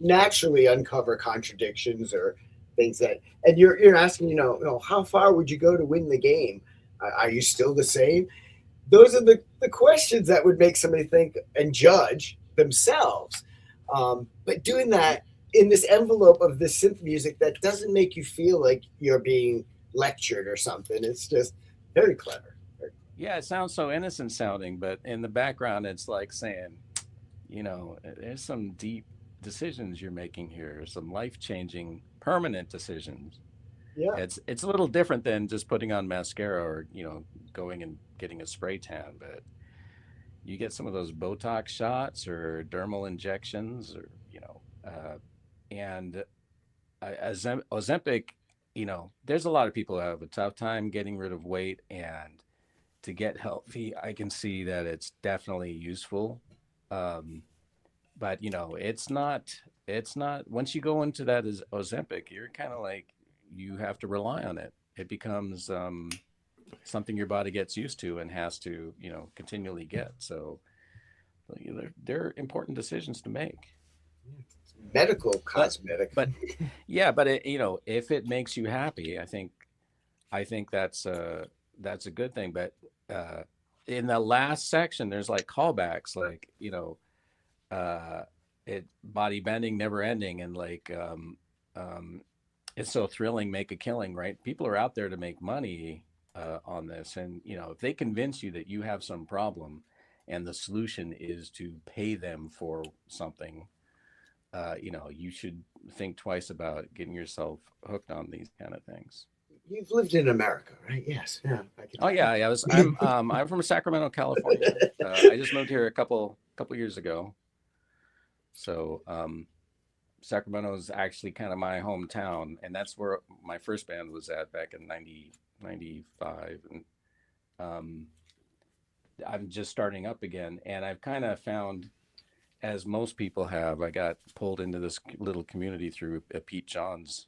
naturally uncover contradictions or things that, and you're asking, how far would you go to win the game? Are you still the same? Those are the questions that would make somebody think and judge themselves. But doing that in this envelope of this synth music that doesn't make you feel like you're being lectured or something. It's just very clever. Yeah, it sounds so innocent sounding, but in the background, it's like saying, there's some deep decisions you're making here, some life-changing, permanent decisions. Yeah. It's a little different than just putting on mascara or, going and getting a spray tan, but you get some of those Botox shots or dermal injections or, and Ozempic, there's a lot of people who have a tough time getting rid of weight, and to get healthy, I can see that it's definitely useful. Um, but it's not once you go into that as Ozempic, you're kind of like you have to rely on it. It becomes something your body gets used to and has to, continually get. So they're important decisions to make. Medical But cosmetic. but yeah, but if it makes you happy, I think that's a good thing. But in the last section, there's like callbacks, like uh, it body bending, never ending, and like it's so thrilling, make a killing, right? People are out there to make money on this, and if they convince you that you have some problem, and the solution is to pay them for something, you should think twice about getting yourself hooked on these kind of things. You've lived in America, right? Yes. Yeah. Oh yeah, yeah. I'm from Sacramento, California. I just moved here a couple years ago. So Sacramento is actually kind of my hometown, and that's where my first band was at back in 1995. And um, I'm just starting up again, and I've kind of found, as most people have, I got pulled into this little community through Pete John's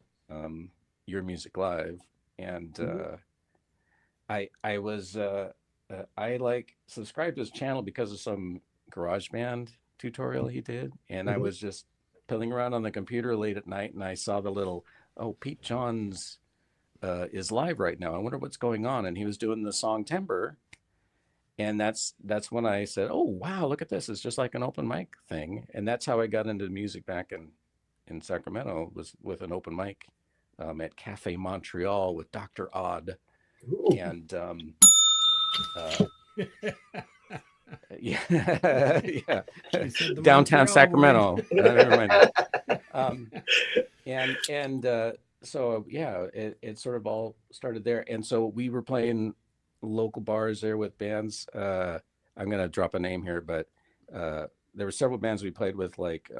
Your Music Live, and I was I like subscribed to his channel because of some garage band tutorial he did, and I was just pilling around on the computer late at night, and I saw the little, oh, Pete Johns is live right now, I wonder what's going on, and he was doing the song Timber, and that's when I said, oh wow, look at this, it's just like an open mic thing. And that's how I got into music back in Sacramento, was with an open mic at Cafe Montreal with Dr. Odd. Ooh. And yeah, yeah, You said the downtown Montreal Sacramento. word. Never mind. And so yeah, it sort of all started there. And so we were playing local bars there with bands. I'm gonna drop a name here, but there were several bands we played with, like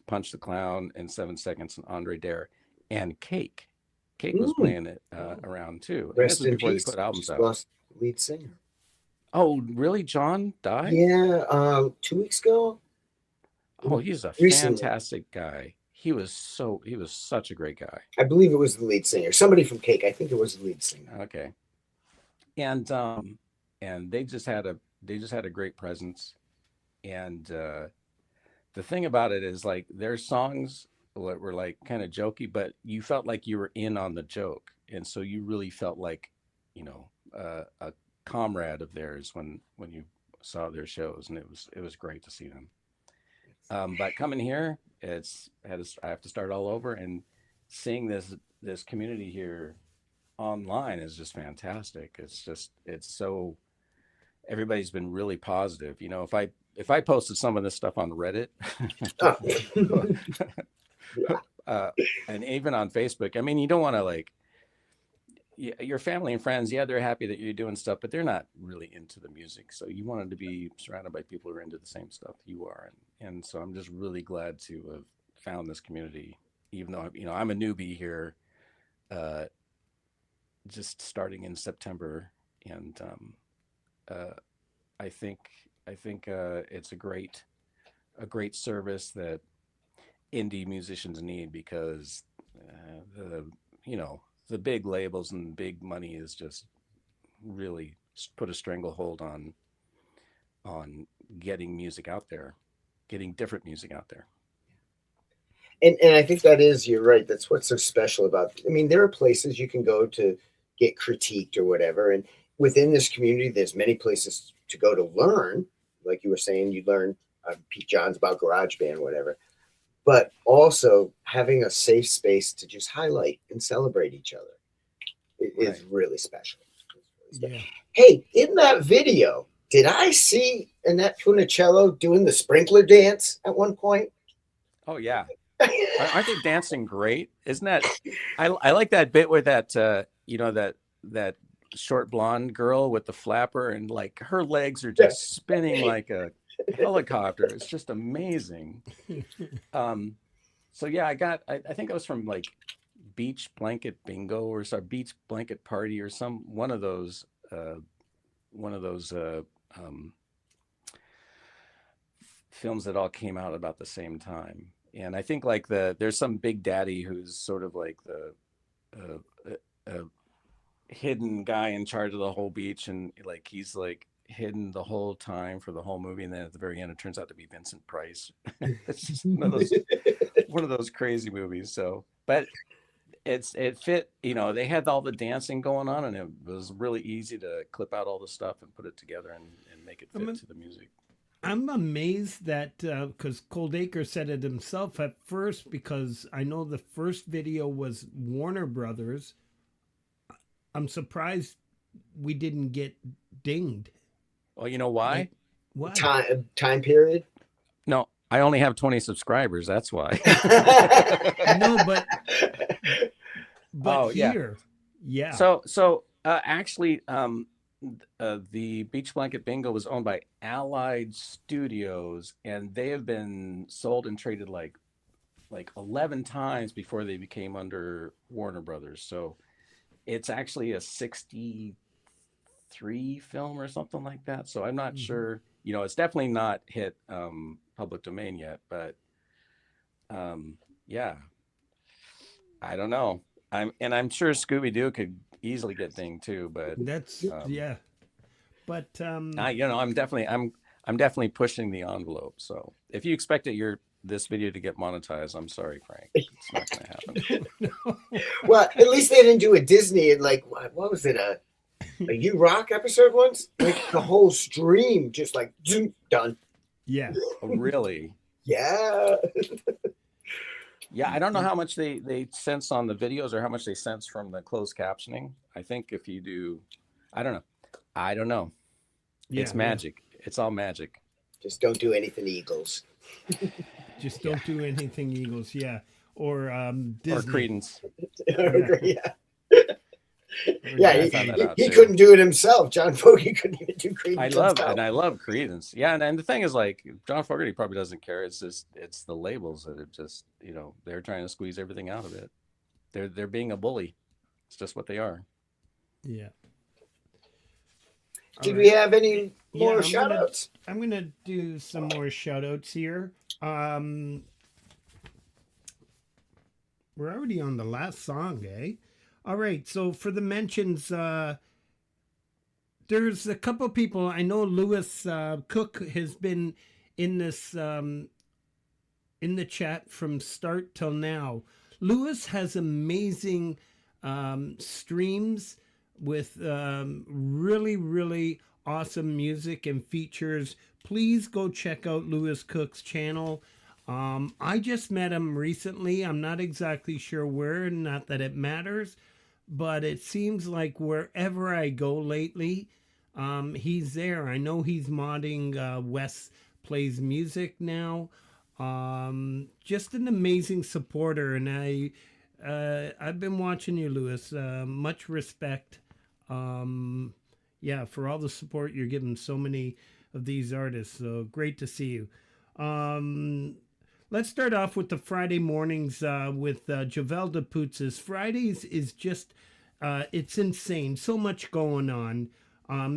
Punch the Clown and 7 Seconds and Andre Dare and Cake. Cake was playing it around too. And this Rest was in before they peace. put albums Just out. lost lead singer. Oh, really? John died? Yeah. 2 weeks ago. Oh, he's a Recently. fantastic guy. He was such a great guy. I believe it was the lead singer. Somebody from Cake. I think it was the lead singer. Okay. And they just had a great presence. And the thing about it is, like, their songs were like kind of jokey, but you felt like you were in on the joke, and so you really felt like, a comrade of theirs when you saw their shows, and it was great to see them. But coming here, I have to start all over, and seeing this community here online is just fantastic. It's so everybody's been really positive. You know, if I posted some of this stuff on Reddit, and even on Facebook, I mean, you don't want to like your family and friends. Yeah, they're happy that you're doing stuff, but they're not really into the music. So you wanted to be surrounded by people who are into the same stuff you are, and so I'm just really glad to have found this community, even though I'm a newbie here, just starting in September, and I think it's a great service that indie musicians need, because the big labels and big money is just really put a stranglehold on getting music out there, getting different music out there. And I think that is, you're right. That's what's so special about, I mean, there are places you can go to get critiqued or whatever. And within this community, there's many places to go to learn. Like you were saying, you learn Pete Johns about GarageBand, whatever. But also having a safe space to just highlight and celebrate each other is really special. Yeah. Hey, in that video, did I see Annette Funicello doing the sprinkler dance at one point? Oh yeah. Aren't they dancing great? Isn't that? I like that bit with that that short blonde girl with the flapper, and like her legs are just spinning like a helicopter. It's just amazing. So yeah, I think it was from like Beach Blanket Bingo or some Beach Blanket Party or one of those films that all came out about the same time. And I think like there's some big daddy who's sort of like the hidden guy in charge of the whole beach, and like he's like hidden the whole time for the whole movie, and then at the very end it turns out to be Vincent Price. It's just one of those crazy movies. So, but it fit. They had all the dancing going on, and it was really easy to clip out all the stuff and put it together and make it fit to the music. I'm amazed that because Coldacre said it himself at first, because I know the first video was Warner Brothers. I'm surprised we didn't get dinged. Well, you know why? Why? Time period? No, I only have 20 subscribers. That's why. No, but oh, here, yeah. So actually, the Beach Blanket Bingo was owned by Allied Studios, and they have been sold and traded like 11 times before they became under Warner Brothers. So it's actually a 63 film or something like that. So I'm not sure, it's definitely not hit public domain yet, but yeah, I don't know. I'm sure Scooby-Doo could easily get dinged too, but that's yeah. But I'm definitely pushing the envelope. So if you expected this video to get monetized, I'm sorry, Frank. It's not going to happen. Well, at least they didn't do a Disney and like what was it, a You Rock episode once? Like the whole stream just like zoom, done. Yeah. Oh, really? Yeah. Yeah, I don't know how much they sense on the videos or how much they sense from the closed captioning. I think if you do, I don't know. Yeah, it's magic. Yeah. It's all magic. Just don't do anything Eagles. Just don't do anything Eagles, yeah. Or Disney. Or Creedence. Yeah, he couldn't do it himself. John Fogerty couldn't even do Creedence. I love Creedence. Yeah, and the thing is, like, John Fogerty probably doesn't care. It's the labels that are just, they're trying to squeeze everything out of it. They're being a bully. It's just what they are. Yeah. Did we have any more shout outs? I'm going to do some more shout outs here. We're already on the last song, eh? All right. So for the mentions, there's a couple people. I know Lewis Cook has been in this, in the chat from start till now. Lewis has amazing streams with really, really awesome music and features. Please go check out Lewis Cook's channel. I just met him recently. I'm not exactly sure where, not that it matters, but it seems like wherever I go lately, he's there. I know he's modding Wes Plays Music now. Just an amazing supporter, and I've been watching you, Lewis. Much respect. Yeah, for all the support you're giving so many of these artists. So great to see you. Let's start off with the Friday mornings with Javel DePutz's. Fridays is just, it's insane. So much going on.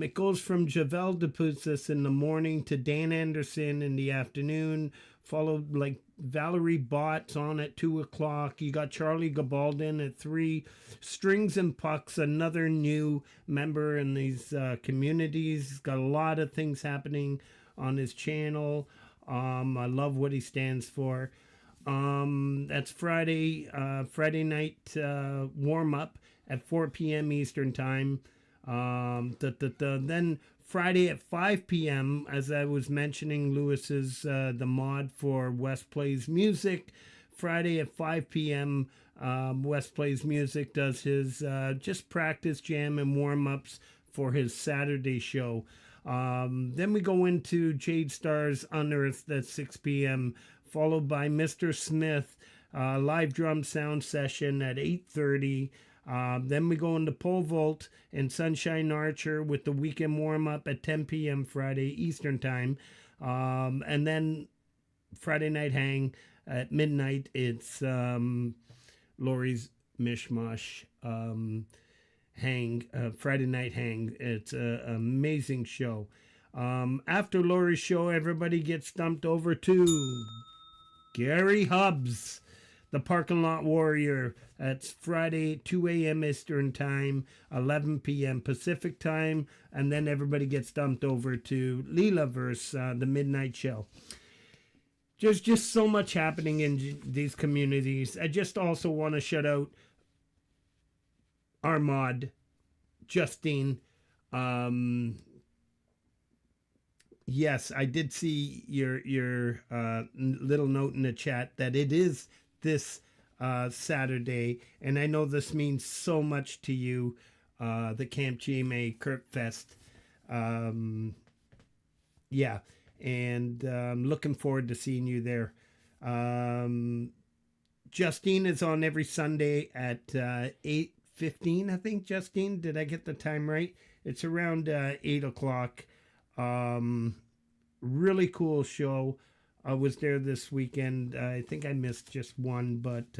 It goes from Javel DePutz's in the morning to Dan Anderson in the afternoon, followed like Valerie Bott's on at 2 o'clock. You got Charlie Gabaldon at 3. Strings and Pucks, another new member in these communities. He's got a lot of things happening on his channel. I love what he stands for. That's Friday night warm up at 4 p.m. Eastern time. Then Friday at 5 p.m., as I was mentioning, Lewis is the mod for West Plays Music. Friday at 5 p.m., West Plays Music does his just practice jam and warm-ups for his Saturday show. Then we go into Jade Starr's Unearthed at 6 p.m., followed by Mr. Smith, live drum sound session at 8:30. Then we go into Pole Vault and Sunshine Archer with the weekend warm-up at 10 p.m. Friday Eastern Time. And then Friday Night Hang at midnight. It's Laurie's Mishmosh Friday Night Hang. It's an amazing show. After Laurie's show, everybody gets dumped over to Gary Hubbs, the Parking Lot Warrior. That's Friday, 2 a.m. Eastern Time, 11 p.m. Pacific Time, and then everybody gets dumped over to Leelaverse, the Midnight Show. There's just so much happening in these communities. I just also want to shout out our mod, Justine. Yes, I did see your little note in the chat that it is this Saturday, and I know this means so much to you, the CampGmay Kirk Fest. Yeah, and looking forward to seeing you there. Justine is on every Sunday at 8:15, I think. Justine, did I get the time right? It's around 8 o'clock. Really cool show. I was there this weekend. I think I missed just one, but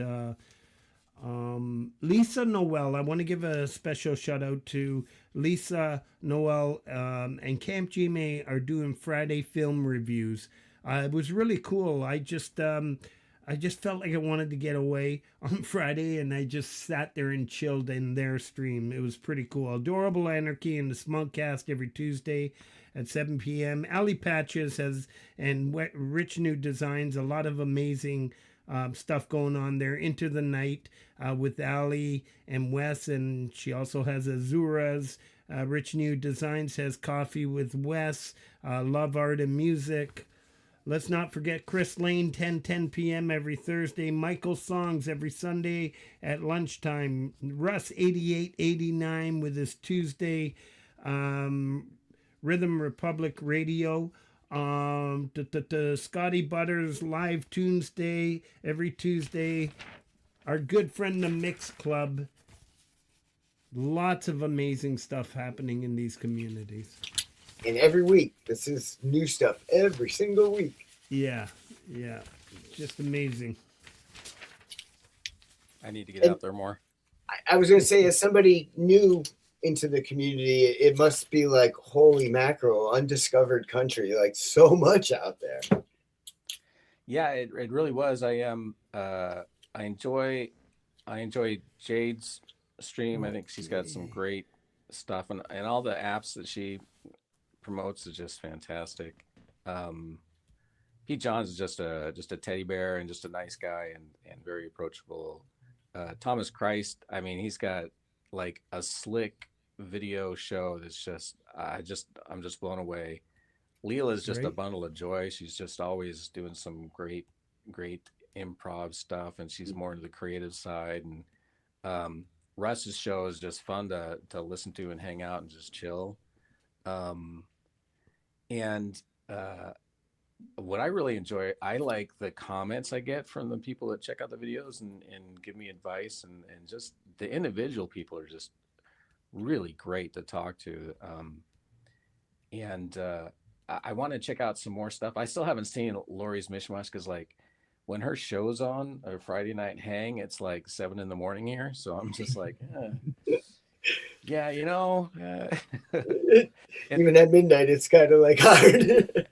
Lisa Noel. I want to give a special shout out to Lisa Noel, and CampGmay are doing Friday film reviews. It was really cool. I just felt like I wanted to get away on Friday, and I just sat there and chilled in their stream. It was pretty cool. Adorable Anarchy and the Smugcast every Tuesday at 7 p.m. Ali Patches and Rich New Designs, a lot of amazing stuff going on there. Into the Night with Ali and Wes, and she also has Azura's. Rich New Designs has Coffee with Wes, Love, Art, and Music. Let's not forget Chris Lane, 10 p.m. every Thursday. Michael Songs every Sunday at lunchtime. Russ, 8889 with his Tuesday Rhythm Republic Radio. Scotty Butters Live Tunes Day every Tuesday. Our good friend the Mix Club. Lots of amazing stuff happening in these communities. And every week, this is new stuff every single week. Yeah. Just amazing. I need to get out there more. I was going to say, as somebody new into the community, it must be like, holy mackerel, undiscovered country, like so much out there. Yeah, it really was. I enjoy Jade's stream. I think she's got some great stuff, and all the apps that she promotes is just fantastic. Pete Johns is just a teddy bear and just a nice guy and very approachable. Thomas Christ, I mean, he's got like a slick video show that's just I'm just blown away. Leela is just a bundle of joy. She's just always doing some great improv stuff, and she's more into the creative side. And Russ's show is just fun to listen to and hang out and just chill. And what I really enjoy, I like the comments I get from the people that check out the videos and give me advice, and just the individual people are just really great to talk to. And I want to check out some more stuff. I still haven't seen Laurie's Mishmosh because, like, when her show's on a Friday night hang, it's like 7 a.m. here. So I'm just like, yeah, you know. Even at midnight, it's kind of like hard.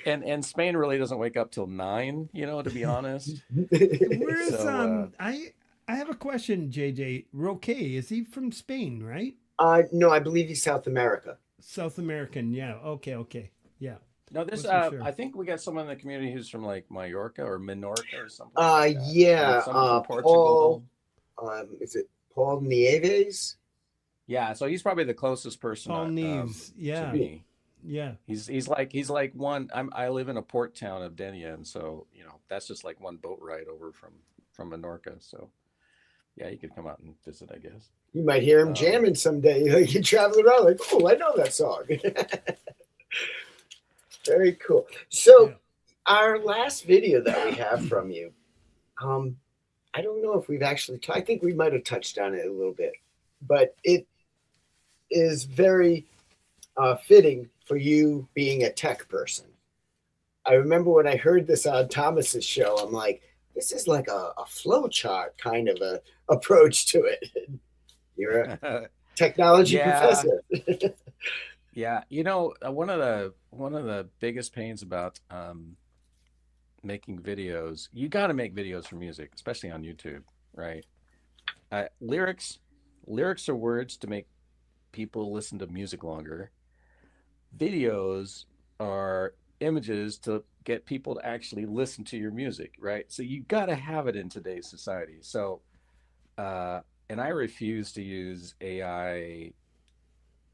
And Spain really doesn't wake up till 9, you know, to be honest. Where's So, I have a question, JJ. Roque, is he from Spain, right? No, I believe he's South America. South American, yeah. Okay. Yeah. no, this Wasn't sure. I think we got someone in the community who's from like Mallorca or Minorca or something like that. Yeah, And someone from Portugal. Is it Paul Nieves? Yeah, so he's probably the closest person Paul Neves, to yeah. me. Yeah. He's like one. I live in a port town of Denia, and so you know that's just like one boat ride over from Minorca. So yeah, you could come out and visit, I guess. You might hear him jamming someday. Like, you travel around like, oh, I know that song. Very cool. So our last video that we have from you, I don't know if we've actually, I think we might have touched on it a little bit, but it is very fitting for you being a tech person. I remember when I heard this on Thomas's show, I'm like, this is like a flow chart kind of a approach to it. You're a technology professor. Yeah, you know, one of the biggest pains about making videos, you got to make videos for music, especially on YouTube, right? Lyrics are words to make people listen to music longer. Videos are images to get people to actually listen to your music, right? So you got to have it in today's society. So, and I refuse to use AI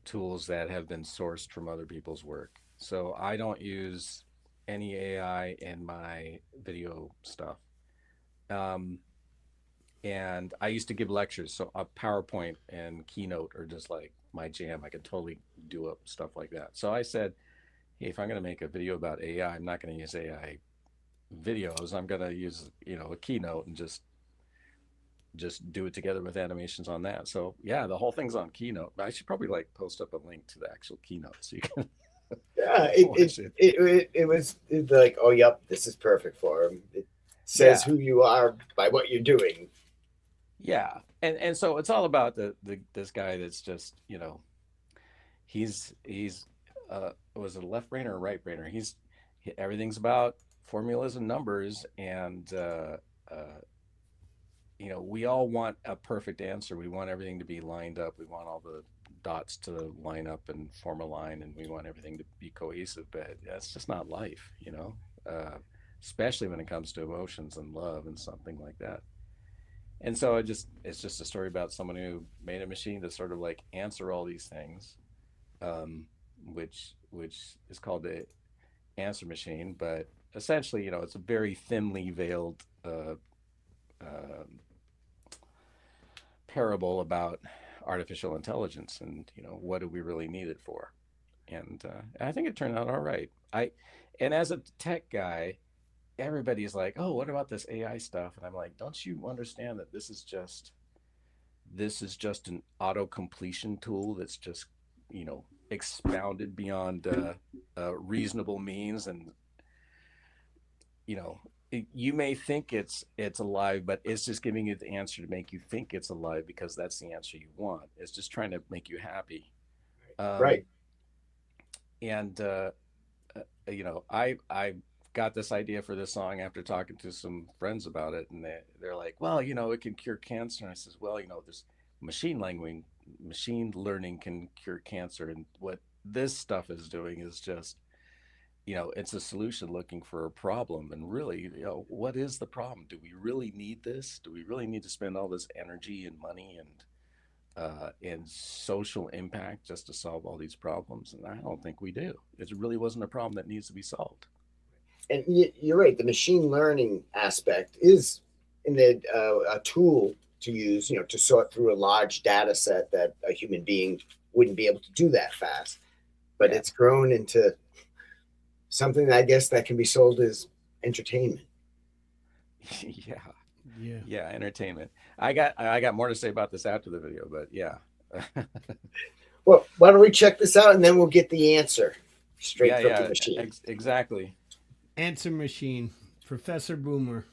tools that have been sourced from other people's work. So I don't use any AI in my video stuff. And I used to give lectures, so a PowerPoint and Keynote are just like my jam. I could totally do up stuff like that. So I said, hey, if I'm going to make a video about AI, I'm not going to use AI videos. I'm going to use, you know, a Keynote and just do it together with animations on that. So yeah, the whole thing's on Keynote. I should probably like post up a link to the actual Keynote so you can. Yeah, it was like, oh, yep, this is perfect for him. It says who you are by what you're doing. Yeah, and so it's all about this guy that's just, you know, he's was it a left brainer or right brainer? Everything's about formulas and numbers, and you know, we all want a perfect answer. We want everything to be lined up. We want all the dots to line up and form a line, and we want everything to be cohesive, but that's just not life, you know, especially when it comes to emotions and love and something like that. And so it's just a story about someone who made a machine to sort of like answer all these things, which is called the answer machine. But essentially, you know, it's a very thinly veiled parable about artificial intelligence and, you know, what do we really need it for? And I think it turned out all right. And as a tech guy, everybody's like, oh, what about this AI stuff? And I'm like, don't you understand that this is just an auto completion tool that's just, you know, expounded beyond reasonable means. And, you know, you may think it's alive, but it's just giving you the answer to make you think it's alive because that's the answer you want. It's just trying to make you happy. Right. And, you know, I got this idea for this song after talking to some friends about it. And they're like, well, you know, it can cure cancer. And I says, well, you know, this machine learning can cure cancer. And what this stuff is doing is just, you know, it's a solution looking for a problem. And really, you know, what is the problem? Do we really need this? Do we really need to spend all this energy and money and social impact just to solve all these problems? And I don't think we do. It really wasn't a problem that needs to be solved. And you're right. The machine learning aspect is in a tool to use, to sort through a large data set that a human being wouldn't be able to do that fast. But it's grown into something that I guess that can be sold as entertainment. Yeah, entertainment. I got more to say about this after the video, but yeah. Well, why don't we check this out and then we'll get the answer straight from the machine. Exactly. Answer machine, Professor Boomer.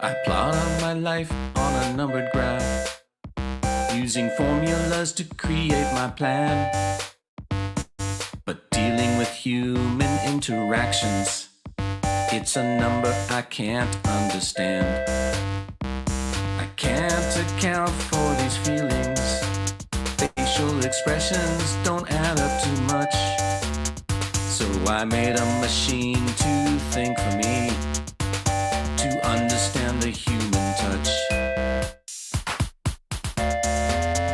I plot out my life on a numbered graph, using formulas to create my plan. But dealing with human interactions, it's a number I can't understand. I can't account for these feelings. Facial expressions don't add up too much. So I made a machine to think for me, to understand the human touch.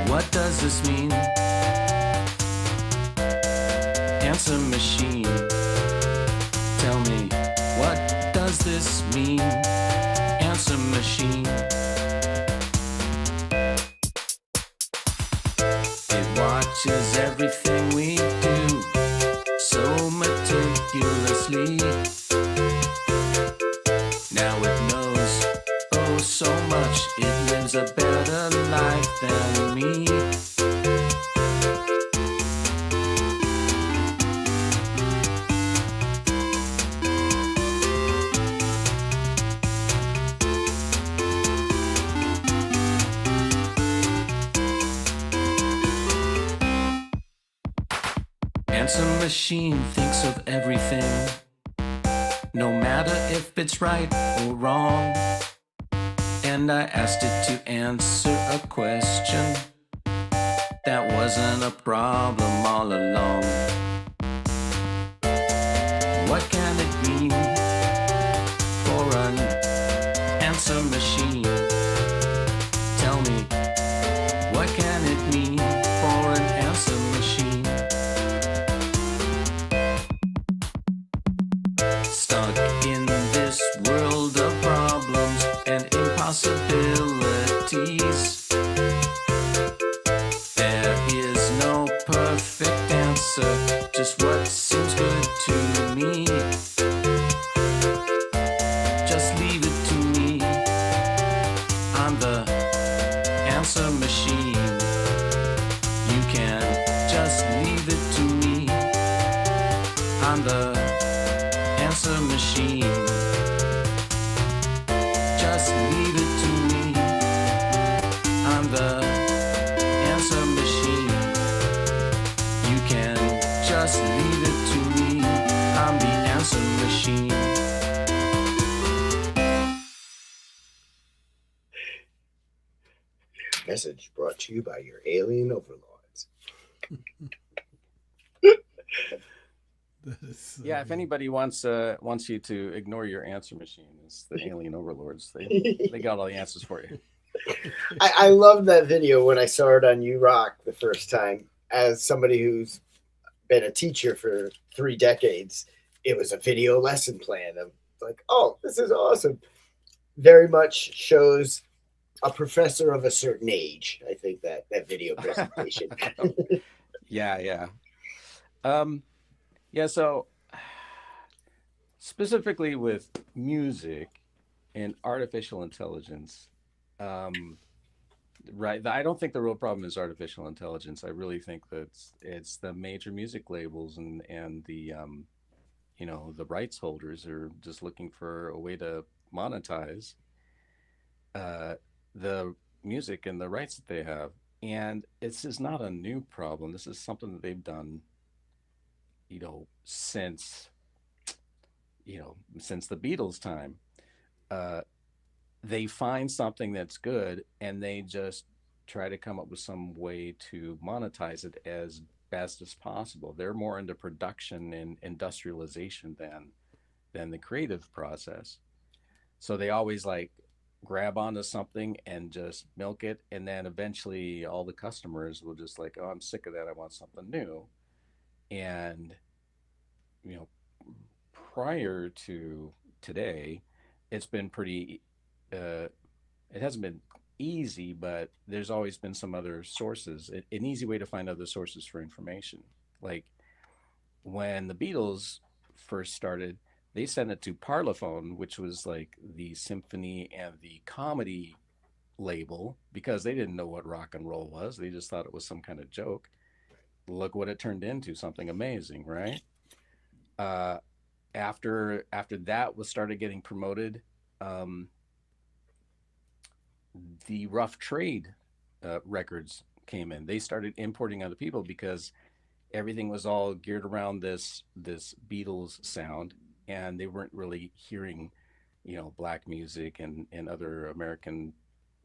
What does this mean? Answer machine, tell me, what does this mean? Answer machine. It watches everything we do so meticulously. Now it knows, oh, so much. It lives a better life than me. Answer machine thinks of everything, no matter if it's right or wrong. And I asked it to answer a question that wasn't a problem all along. What can it mean for an answer machine? Tell me, what can it mean for an answer machine? Stuck in this world of problems and impossibilities, there is no perfect answer, just what seems good to me. Just leave it to me. I'm the answer machine. You can just leave it to me. I'm the answer machine. Just leave it to me. I'm the answer machine. You can just leave it to me. I'm the answer machine. Message brought to you by your alien overlords. Yeah, if anybody wants you to ignore your answer machine, it's the alien overlords. They got all the answers for you. I loved that video when I saw it on You Rock the first time. As somebody who's been a teacher for 3 decades, it was a video lesson plan. I'm like, oh, this is awesome. Very much shows a professor of a certain age. I think that video presentation. Yeah. So specifically with music and artificial intelligence, right? I don't think the real problem is artificial intelligence. I really think that it's the major music labels and the the rights holders are just looking for a way to monetize the music and the rights that they have. And this is not a new problem. This is something that they've done, since the Beatles time. They find something that's good and they just try to come up with some way to monetize it as best as possible. They're more into production and industrialization than the creative process. So they always like grab onto something and just milk it, and then eventually all the customers will just like, oh, I'm sick of that, I want something new. And you know, prior to today, it's been pretty it hasn't been easy, but there's always been some other sources, an easy way to find other sources for information. Like when the Beatles first started, they sent it to Parlophone, which was like the symphony and the comedy label, because they didn't know what rock and roll was. They just thought it was some kind of joke. Look what it turned into, something amazing, right? After that was started getting promoted, the Rough Trade records came in. They started importing other people because everything was all geared around this Beatles sound, and they weren't really hearing, you know, black music and other American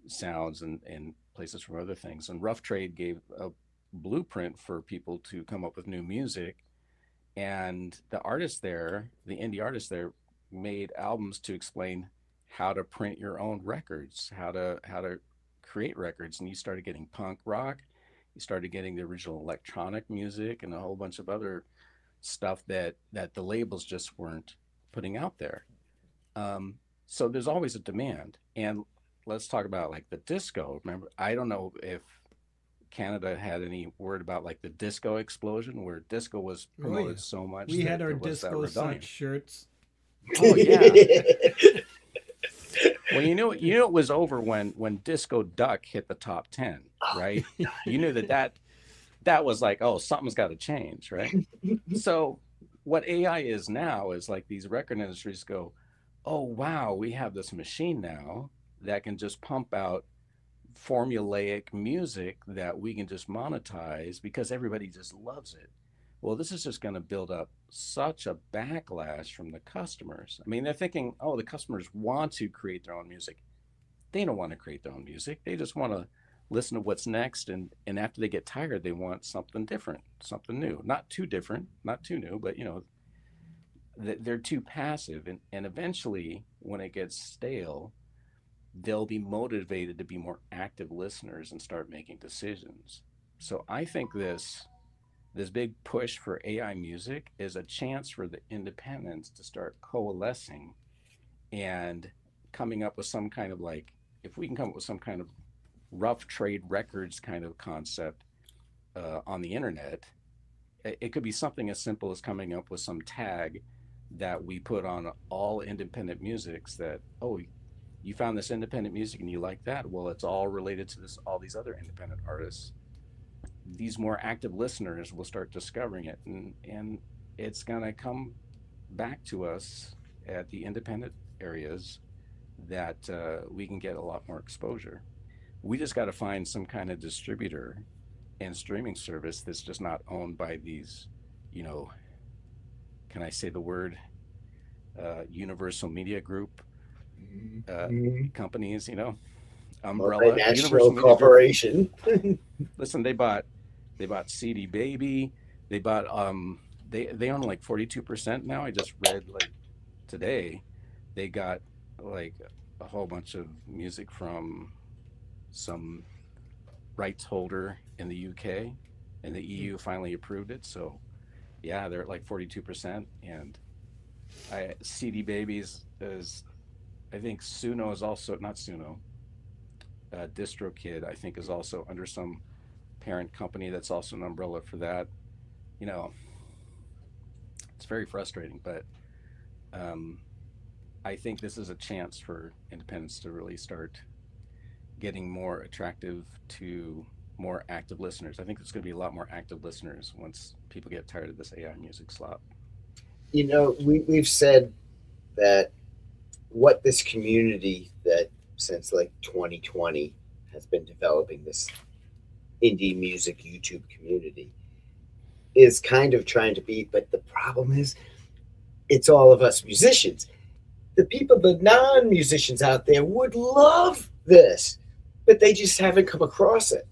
sounds and places from other things. And Rough Trade gave a blueprint for people to come up with new music. And the artists there, the indie artists there, made albums to explain how to print your own records, how to create records. And you started getting punk rock, you started getting the original electronic music, and a whole bunch of other stuff that the labels just weren't putting out there. So there's always a demand. And let's talk about like the disco. Remember, I don't know if Canada had any word about like the disco explosion, where disco was promoted so much. We had our disco suck shirts. Oh yeah. Well, you knew it was over when Disco Duck hit the top 10, right? You knew that was like, oh, something's got to change, right? So what AI is now is like these record industries go, oh wow, we have this machine now that can just pump out formulaic music that we can just monetize because everybody just loves it. Well, this is just going to build up such a backlash from the customers. I mean, they're thinking, oh, the customers want to create their own music. They don't want to create their own music. They just want to listen to what's next. And after they get tired, they want something different, something new. Not too different, not too new, but, you know, they're too passive. And eventually, when it gets stale, they'll be motivated to be more active listeners and start making decisions. So I think this big push for AI music is a chance for the independents to start coalescing and coming up with some kind of like, if we can come up with some kind of Rough Trade records kind of concept on the internet, it could be something as simple as coming up with some tag that we put on all independent musics that, oh, you found this independent music and you like that? Well, it's all related to all these other independent artists. These more active listeners will start discovering it, and it's going to come back to us at the independent areas that we can get a lot more exposure. We just got to find some kind of distributor and streaming service that's just not owned by these, you know, can I say the word, Universal Media Group companies, you know, umbrella, National Corporation. Listen, they bought CD Baby. They bought they own like 42% now. I just read like today they got like a whole bunch of music from some rights holder in the UK, and the EU finally approved it. So yeah, they're at like 42%. And CD Babies is, I think Suno is also, not Suno, DistroKid I think is also under some parent company that's also an umbrella for that. You know, it's very frustrating, but I think this is a chance for independents to really start getting more attractive to more active listeners. I think there's going to be a lot more active listeners once people get tired of this AI music slop. You know, we've said that what this community that since like 2020 has been developing, this indie music YouTube community, is kind of trying to be, but the problem is it's all of us musicians. The people, the non-musicians out there would love this, but they just haven't come across it.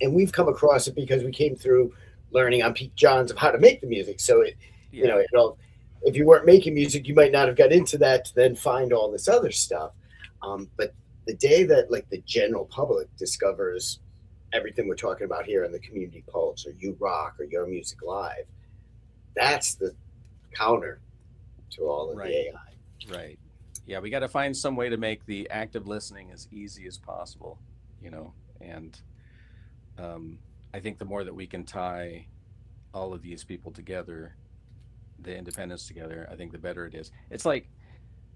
And we've come across it because we came through learning on Pete Johns of how to make the music. So it, you know, it all, if you weren't making music, you might not have got into that to then find all this other stuff. But the day that like the general public discovers everything we're talking about here in the Community Pulse or You Rock or Your Music Live, that's the counter to all of Right. the AI. Right. Yeah, we got to find some way to make the active listening as easy as possible, you know, and I think the more that we can tie all of these people together, the independents together, I think the better it is. It's like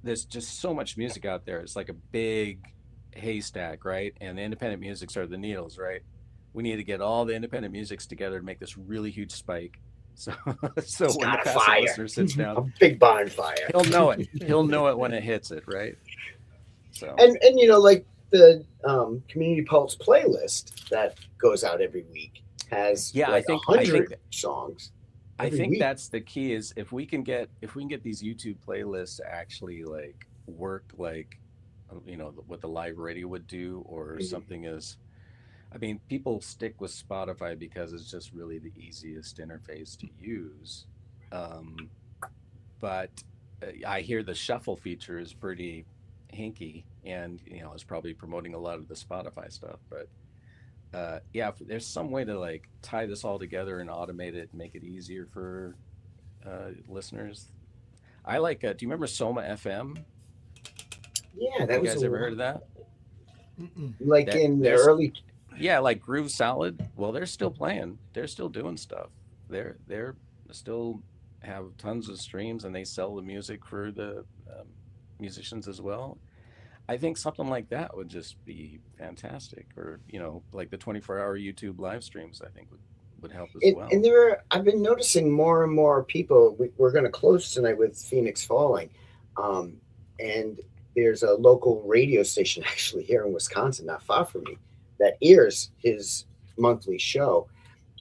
there's just so much music out there. It's like a big haystack, right? And the independent musics are the needles, right? We need to get all the independent musics together to make this really huge spike. So, so It's when the got a passive fire. listener sits A down, big bonfire. he'll know it. He'll know it when it hits it, right? So And you know, like the Community Pulse playlist that goes out every week has Yeah, like I think 100 songs. I every think week. that's the key is if we can get these YouTube playlists to actually like work like you know what the live radio would do or Mhm. something is I mean people stick with Spotify because it's just really the easiest interface to use. But I hear the shuffle feature is pretty hinky and you know it's probably promoting a lot of the Spotify stuff, but yeah, if there's some way to like tie this all together and automate it and make it easier for listeners. I like, do you remember Soma FM? Yeah, that You was guys ever heard of that? like That- in the there's- early. Yeah, like Groove Salad. Well, they're still playing. They're still doing stuff. They're still have tons of streams and they sell the music for the musicians as well. I think something like that would just be fantastic. Or, you know, like the 24-hour YouTube live streams, I think would help as well. And I've been noticing more and more people. We're going to close tonight with Phoenix Falling, and there's a local radio station actually here in Wisconsin, not far from me, that airs his monthly show.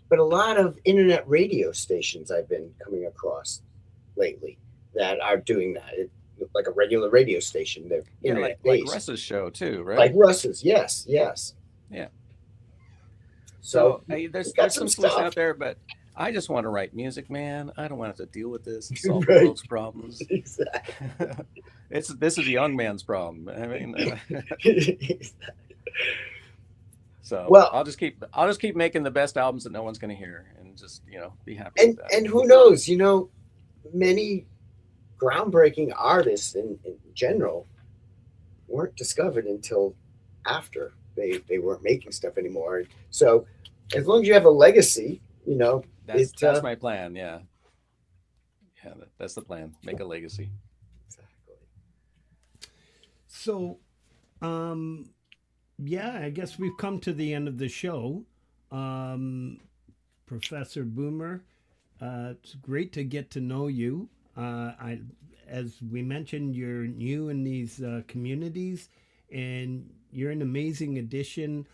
But a lot of internet radio stations I've been coming across lately that are doing that. Like a regular radio station, they're Yeah, internet like based. Russ's show too, right? Like Russ's, yes. Yeah. So Hey, there's we got some some solution stuff. out there, but I just want to write music, man. I don't want to have to deal with this and solve Right. the world's problems. Exactly. This is a young man's problem. I mean, so Well- I'll just keep making the best albums that no one's going to hear, and just be happy with that. And who knows? You know, many groundbreaking artists in general weren't discovered until after they weren't making stuff anymore. So as long as you have a legacy, you know, That's my plan. Yeah, that's the plan. Make a legacy. exactly. So, yeah, I guess we've come to the end of the show. Professor Boomer, it's great to get to know you. As we mentioned, you're new in these communities, and you're an amazing addition.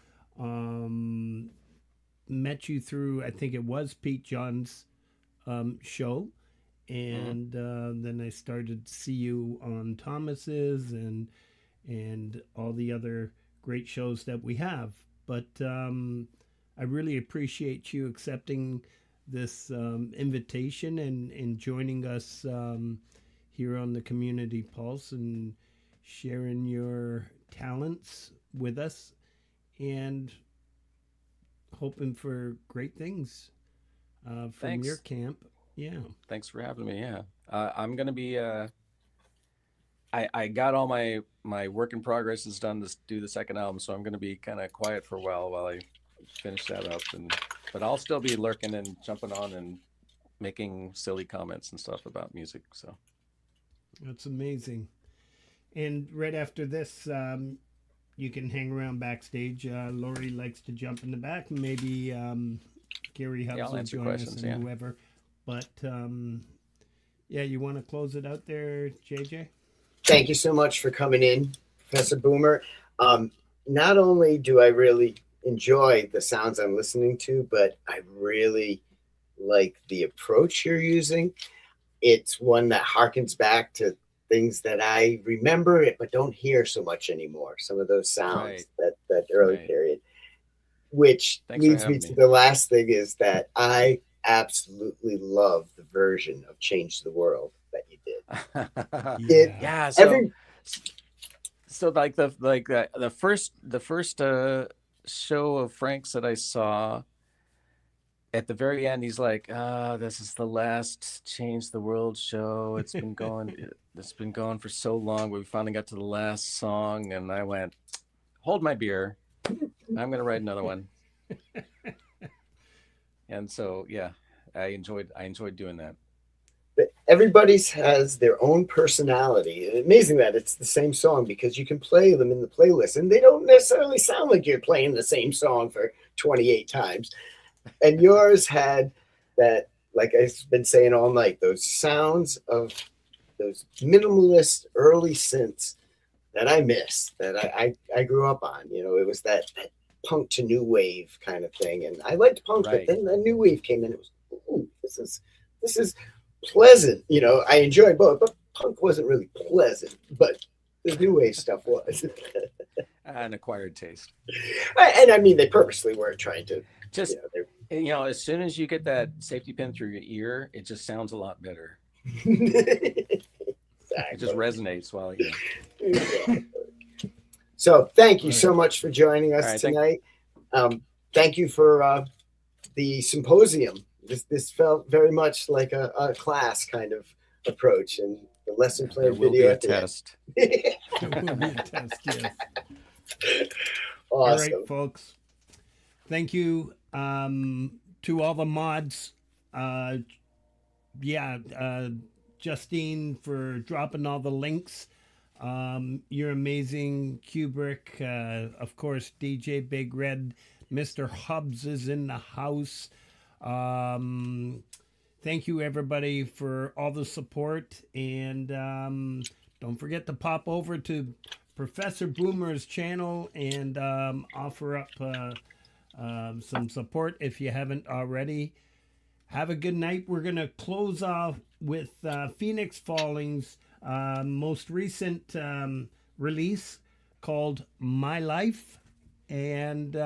Met you through, I think it was Pete John's show, and then I started to see you on Thomas's and all the other great shows that we have. But I really appreciate you accepting this invitation and joining us here on the Community Pulse and sharing your talents with us and hoping for great things from Thanks. your camp. Yeah. Thanks for having me. Yeah, I'm gonna be. I got all my work in progress is done to do the second album, so I'm gonna be kind of quiet for a while I finish that up, but I'll still be lurking and jumping on and making silly comments and stuff about music. So That's amazing. And right after this, you can hang around backstage. Laurie likes to jump in the back. Maybe Gary Hubs I'll will answer join us questions, and yeah. whoever. But yeah, you want to close it out there, JJ? Thank you so much for coming in, Professor Boomer. Not only do I really enjoy the sounds I'm listening to, but I really like the approach you're using. It's one that harkens back to things that I remember it, but don't hear so much anymore. Some of those sounds, that early Right. period, which Thanks for leads me having to me. the last thing is that I absolutely love the version of Change the World that you did. Yeah. So like the first show of Frank's that I saw, at the very end, he's like, this is the last Change the World show. It's been going for so long. We finally got to the last song, and I went, hold my beer. I'm gonna write another one. And so yeah, I enjoyed doing that. Everybody's has their own personality. Amazing that it's the same song, because you can play them in the playlist and they don't necessarily sound like you're playing the same song for 28 times. And yours had that, like I've been saying all night, those sounds of those minimalist early synths that I miss, that I grew up on. You know, it was that punk to new wave kind of thing. And I liked punk, Right. but then the new wave came in. It was, ooh, this is pleasant. You know, I enjoyed both, but punk wasn't really pleasant, but the new wave stuff was. An acquired taste. And I mean, they purposely weren't trying to. Just, as soon as you get that safety pin through your ear, it just sounds a lot better. Exactly. It just resonates while you. Exactly. So thank you so much for joining us right, tonight. Thank you for the symposium. This felt very much like a class kind of approach, and the lesson plan There will video be a at the end. test. It will be a test, yes. Awesome. All right, folks. Thank you to all the mods. Justine for dropping all the links. You're amazing. Kubrick, of course, DJ Big Red, Mr. Hubs is in the house. Thank you, everybody, for all the support. And don't forget to pop over to Professor Boomer's channel and offer up some support if you haven't already. Have a good night. We're going to close off with Phoenix Falling's most recent release called My Life. And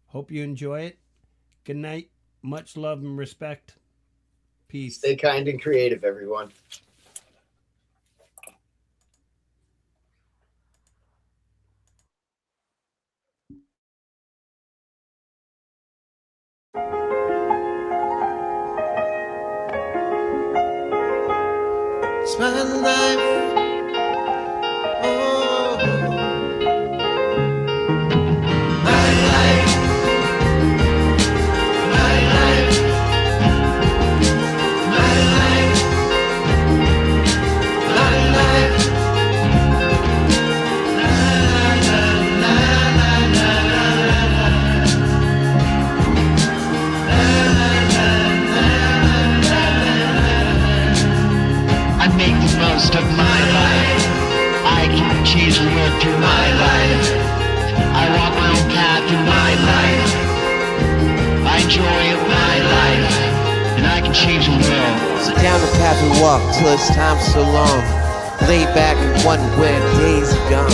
hope you enjoy it. Good night. Much love and respect. Peace. Stay kind and creative, everyone. It's my life. Oh, my life. My life. My life. My life. La la la la la la I make the most of my life. I can change the world through my life. I walk my own path in my life. I enjoy my life, and I can change the world. So down the path we walk till it's time so long. Lay back and wonder where days are gone.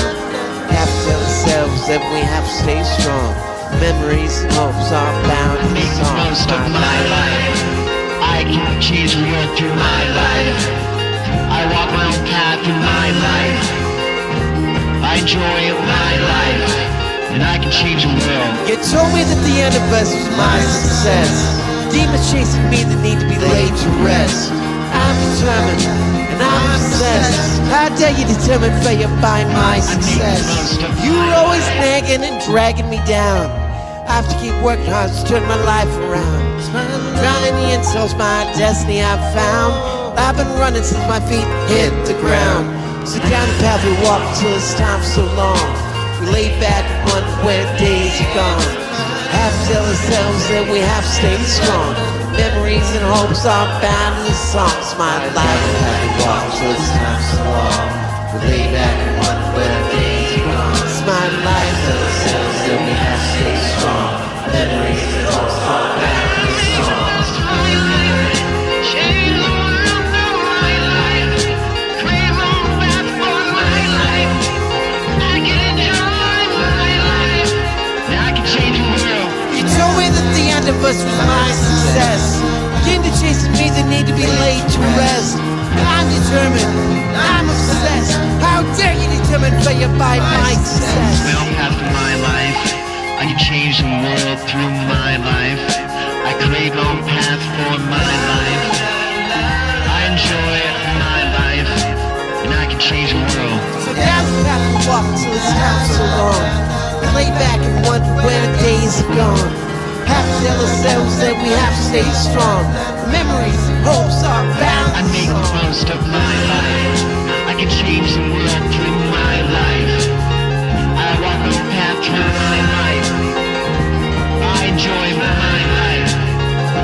Have to tell ourselves that we have to stay strong. Memories and hopes are bound in Make the songs. most of my life. I can change the world through my life. I walk my own path in my life. I enjoy my life, and I can change the world. You told me that the end of us was my success. Demons chasing me that need to be laid to rest. I'm determined and I'm obsessed. How dare you determine failure by my success? You were always nagging and dragging me down. I have to keep working hard to turn my life around. Drowning the insults, my destiny I've found. I've been running since my feet hit the ground. So down the path we walk till it's time so long. We lay back and wonder where days are gone. Have to tell ourselves that we have to stay strong. Memories and hopes are bound in the songs. My life we walk till it's time so long. We lay back and wonder where days are gone. It's my life. Tell ourselves that we have to stay strong. Memories and hopes are bound in the songs. Change the world through my life. Create my own path for my life. I can enjoy my life. And I can change the world. You told me that the end of us was my success. Gender chases me the need to be laid to rest. I'm determined, I'm obsessed. How dare you determine failure by my success? Well, after my life, I can change the world through my life. I create my own path for my life. I enjoy my life, and I can change the world. So down the path we walk till it's time so long. We lay back and wonder where the days are gone. Have to tell ourselves that we have to stay strong. Memories and hopes are bound. I make the most of my life. I can change the world through my life. I walk my own path through my life. I enjoy my life,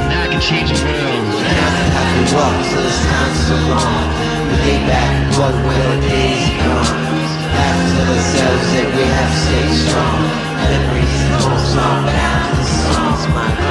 and I can change the world. Down the path we walk till it's time so long. We lay back and wonder where the days are gone. Have to tell ourselves that we have to stay strong. Memories and hopes are bound. This song's my life.